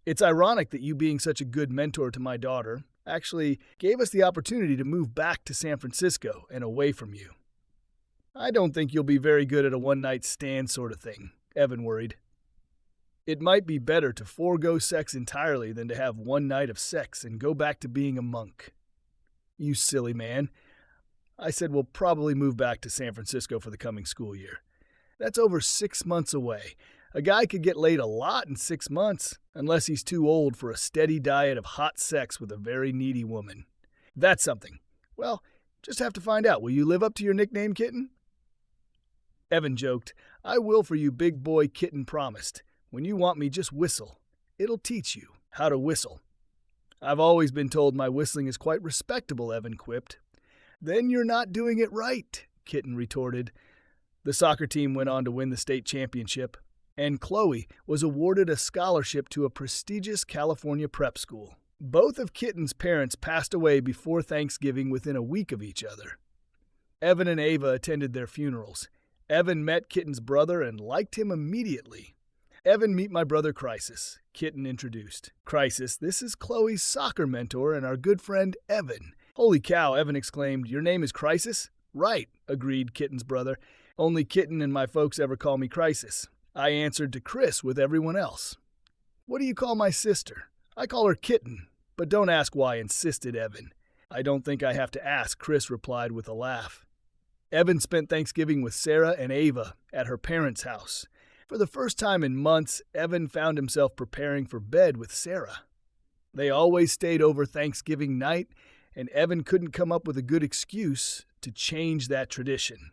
It's ironic that you being such a good mentor to my daughter actually gave us the opportunity to move back to San Francisco and away from you. I don't think you'll be very good at a one-night stand sort of thing," Evan worried. "It might be better to forego sex entirely than to have one night of sex and go back to being a monk." "You silly man. I said we'll probably move back to San Francisco for the coming school year. That's over 6 months away. A guy could get laid a lot in 6 months, unless he's too old for a steady diet of hot sex with a very needy woman. That's something. Well, just have to find out. Will you live up to your nickname, Kitten?" Evan joked, "I will for you, big boy," Kitten promised. "When you want me, just whistle. It'll teach you how to whistle." "I've always been told my whistling is quite respectable," Evan quipped. "Then you're not doing it right," Kitten retorted. The soccer team went on to win the state championship, and Chloe was awarded a scholarship to a prestigious California prep school. Both of Kitten's parents passed away before Thanksgiving within a week of each other. Evan and Ava attended their funerals. Evan met Kitten's brother and liked him immediately. "Evan, meet my brother Crisis," Kitten introduced. "Crisis, this is Chloe's soccer mentor and our good friend Evan." "Holy cow," Evan exclaimed. "Your name is Crisis?" "Right," agreed Kitten's brother. "Only Kitten and my folks ever call me Crisis. I answered to Chris with everyone else." "What do you call my sister?" "I call her Kitten, but don't ask why," insisted Evan. "I don't think I have to ask," Chris replied with a laugh. Evan spent Thanksgiving with Sarah and Ava at her parents' house. For the first time in months, Evan found himself preparing for bed with Sarah. They always stayed over Thanksgiving night, and Evan couldn't come up with a good excuse to change that tradition.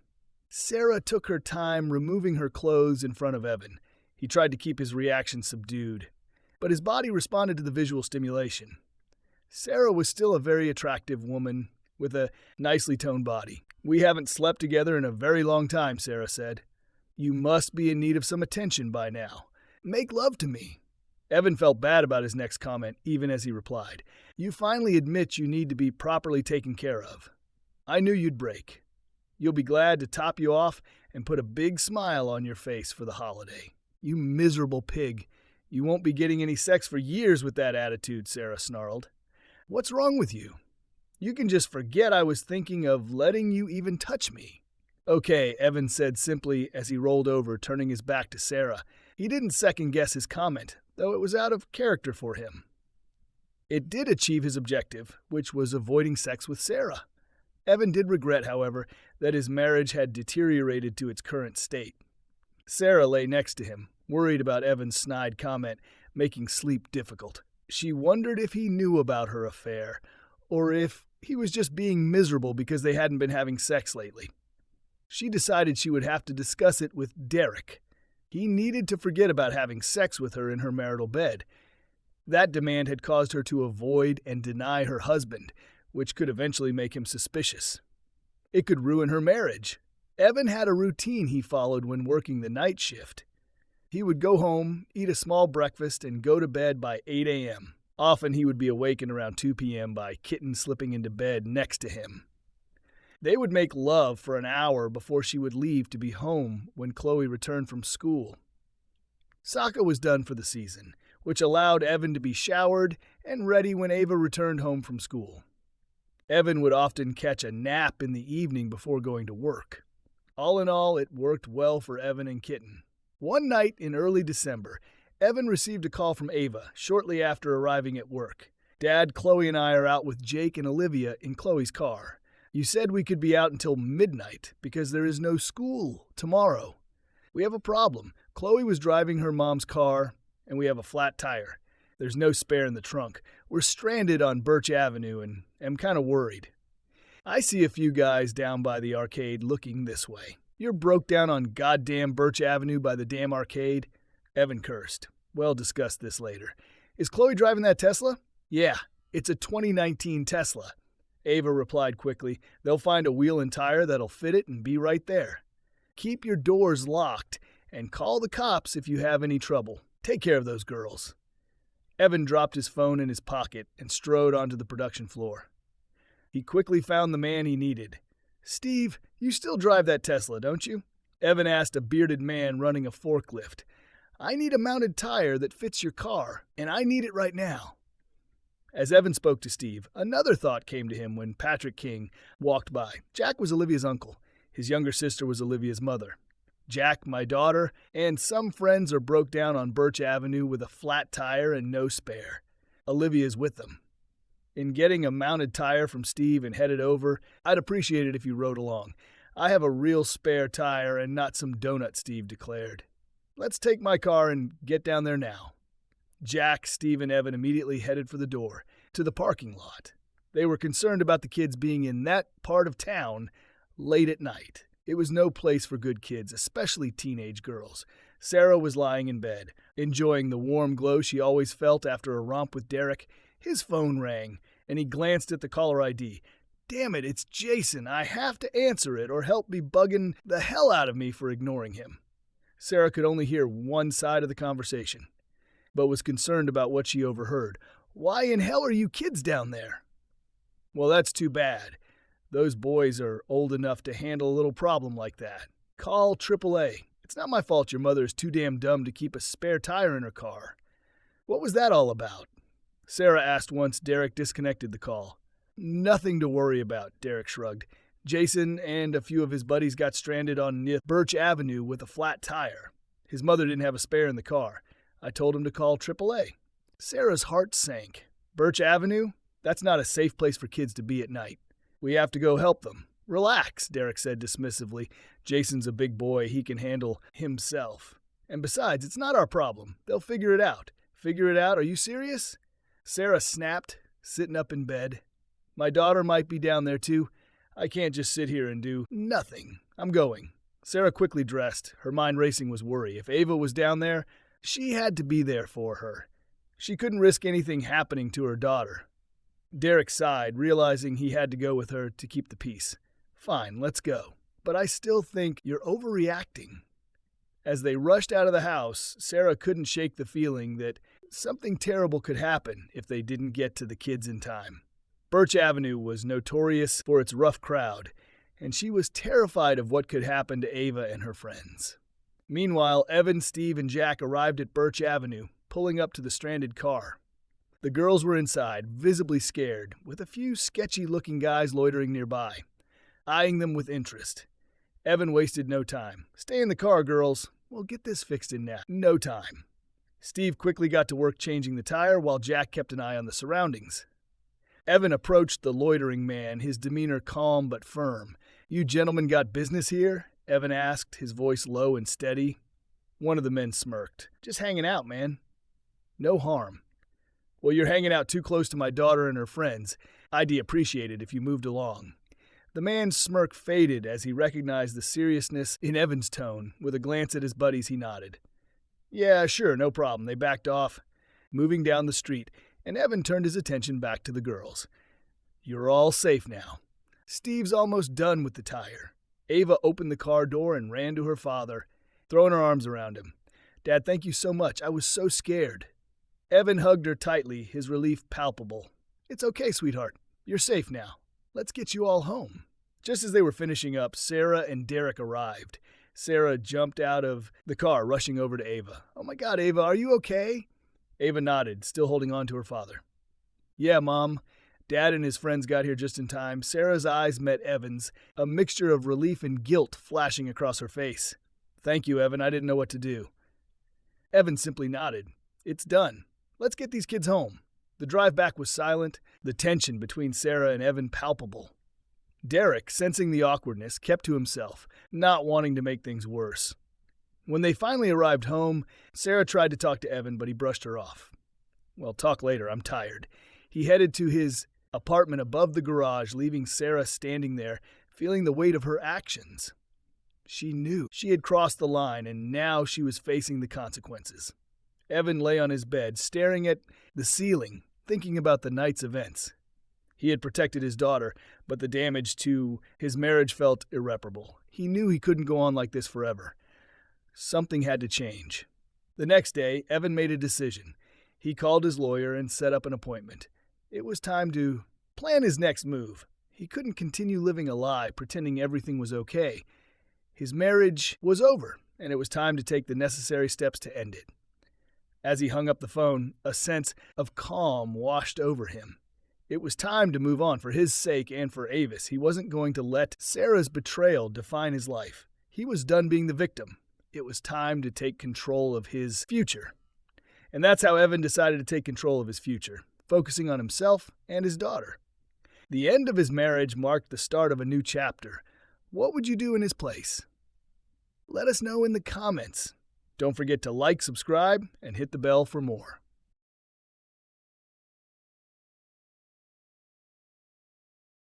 Sarah took her time removing her clothes in front of Evan. He tried to keep his reaction subdued, but his body responded to the visual stimulation. Sarah was still a very attractive woman with a nicely toned body. "We haven't slept together in a very long time," Sarah said. "You must be in need of some attention by now. Make love to me." Evan felt bad about his next comment, even as he replied, "You finally admit you need to be properly taken care of. I knew you'd break. You'll be glad to top you off and put a big smile on your face for the holiday." "You miserable pig. You won't be getting any sex for years with that attitude," Sarah snarled. "What's wrong with you? You can just forget I was thinking of letting you even touch me." "Okay," Evan said simply as he rolled over, turning his back to Sarah. He didn't second-guess his comment, though it was out of character for him. It did achieve his objective, which was avoiding sex with Sarah. Evan did regret, however, that his marriage had deteriorated to its current state. Sarah lay next to him, worried about Evan's snide comment, making sleep difficult. She wondered if he knew about her affair, or if he was just being miserable because they hadn't been having sex lately. She decided she would have to discuss it with Derek. He needed to forget about having sex with her in her marital bed. That demand had caused her to avoid and deny her husband, which could eventually make him suspicious. It could ruin her marriage. Evan had a routine he followed when working the night shift. He would go home, eat a small breakfast, and go to bed by 8 a.m. Often he would be awakened around 2 p.m. by Kitten slipping into bed next to him. They would make love for an hour before she would leave to be home when Chloe returned from school. Soccer was done for the season, which allowed Evan to be showered and ready when Ava returned home from school. Evan would often catch a nap in the evening before going to work. All in all, it worked well for Evan and Kitten. One night in early December, Evan received a call from Ava shortly after arriving at work. "Dad, Chloe and I are out with Jake and Olivia in Chloe's car. You said we could be out until midnight because there is no school tomorrow. We have a problem. Chloe was driving her mom's car, and we have a flat tire. There's no spare in the trunk. We're stranded on Birch Avenue and am kind of worried. I see a few guys down by the arcade looking this way. You're broke down on goddamn Birch Avenue by the damn arcade?" Evan cursed. "We'll discuss this later. Is Chloe driving that Tesla?" "Yeah, it's a 2019 Tesla." Ava replied quickly. "They'll find a wheel and tire that'll fit it and be right there. Keep your doors locked and call the cops if you have any trouble. Take care of those girls." Evan dropped his phone in his pocket and strode onto the production floor. He quickly found the man he needed. "Steve, you still drive that Tesla, don't you?" Evan asked a bearded man running a forklift. "I need a mounted tire that fits your car, and I need it right now." As Evan spoke to Steve, another thought came to him when Patrick King walked by. Jack was Olivia's uncle. His younger sister was Olivia's mother. Jack, my daughter, and some friends are broke down on Birch Avenue with a flat tire and no spare. Olivia's with them. In getting a mounted tire from Steve and headed over, I'd appreciate it if you rode along. I have a real spare tire and not some donut, Steve declared. Let's take my car and get down there now. Jack, Steve, and Evan immediately headed for the door, to the parking lot. They were concerned about the kids being in that part of town late at night. It was no place for good kids, especially teenage girls. Sarah was lying in bed, enjoying the warm glow she always felt after a romp with Derek. His phone rang, and he glanced at the caller ID. Damn it, it's Jason. I have to answer it or help be bugging the hell out of me for ignoring him. Sarah could only hear one side of the conversation, but was concerned about what she overheard. Why in hell are you kids down there? Well, that's too bad. Those boys are old enough to handle a little problem like that. Call AAA. It's not my fault your mother is too damn dumb to keep a spare tire in her car. What was that all about? Sarah asked once Derek disconnected the call. Nothing to worry about, Derek shrugged. Jason and a few of his buddies got stranded on Birch Avenue with a flat tire. His mother didn't have a spare in the car. I told him to call AAA. Sarah's heart sank. Birch Avenue? That's not a safe place for kids to be at night. We have to go help them. Relax, Derek said dismissively. Jason's a big boy. He can handle himself. And besides, it's not our problem. They'll figure it out. Figure it out? Are you serious? Sarah snapped, sitting up in bed. My daughter might be down there too. I can't just sit here and do nothing. I'm going. Sarah quickly dressed. Her mind racing with worry. If Ava was down there, she had to be there for her. She couldn't risk anything happening to her daughter. Derek sighed, realizing he had to go with her to keep the peace. Fine, let's go. But I still think you're overreacting. As they rushed out of the house, Sarah couldn't shake the feeling that something terrible could happen if they didn't get to the kids in time. Birch Avenue was notorious for its rough crowd, and she was terrified of what could happen to Ava and her friends. Meanwhile, Evan, Steve, and Jack arrived at Birch Avenue, pulling up to the stranded car. The girls were inside, visibly scared, with a few sketchy-looking guys loitering nearby, eyeing them with interest. Evan wasted no time. Stay in the car, girls. We'll get this fixed in no time. Steve quickly got to work changing the tire while Jack kept an eye on the surroundings. Evan approached the loitering man, his demeanor calm but firm. You gentlemen got business here? Evan asked, his voice low and steady. One of the men smirked. Just hanging out, man. No harm. Well, you're hanging out too close to my daughter and her friends. I'd appreciate it if you moved along. The man's smirk faded as he recognized the seriousness in Evan's tone. With a glance at his buddies, he nodded. Yeah, sure, no problem. They backed off, moving down the street, and Evan turned his attention back to the girls. You're all safe now. Steve's almost done with the tire. Ava opened the car door and ran to her father, throwing her arms around him. Dad, thank you so much. I was so scared. Evan hugged her tightly, his relief palpable. It's okay, sweetheart. You're safe now. Let's get you all home. Just as they were finishing up, Sarah and Derek arrived. Sarah jumped out of the car, rushing over to Ava. Oh my God, Ava, are you okay? Ava nodded, still holding on to her father. Yeah, Mom. Dad and his friends got here just in time. Sarah's eyes met Evan's, a mixture of relief and guilt flashing across her face. Thank you, Evan. I didn't know what to do. Evan simply nodded. It's done. Let's get these kids home. The drive back was silent, the tension between Sarah and Evan palpable. Derek, sensing the awkwardness, kept to himself, not wanting to make things worse. When they finally arrived home, Sarah tried to talk to Evan, but he brushed her off. Well, talk later, I'm tired. He headed to his apartment above the garage, leaving Sarah standing there, feeling the weight of her actions. She knew she had crossed the line, and now she was facing the consequences. Evan lay on his bed, staring at the ceiling, thinking about the night's events. He had protected his daughter, but the damage to his marriage felt irreparable. He knew he couldn't go on like this forever. Something had to change. The next day, Evan made a decision. He called his lawyer and set up an appointment. It was time to plan his next move. He couldn't continue living a lie, pretending everything was okay. His marriage was over, and it was time to take the necessary steps to end it. As he hung up the phone, a sense of calm washed over him. It was time to move on for his sake and for Ava's. He wasn't going to let Sarah's betrayal define his life. He was done being the victim. It was time to take control of his future. And that's how Evan decided to take control of his future, focusing on himself and his daughter. The end of his marriage marked the start of a new chapter. What would you do in his place? Let us know in the comments. Don't forget to like, subscribe, and hit the bell for more.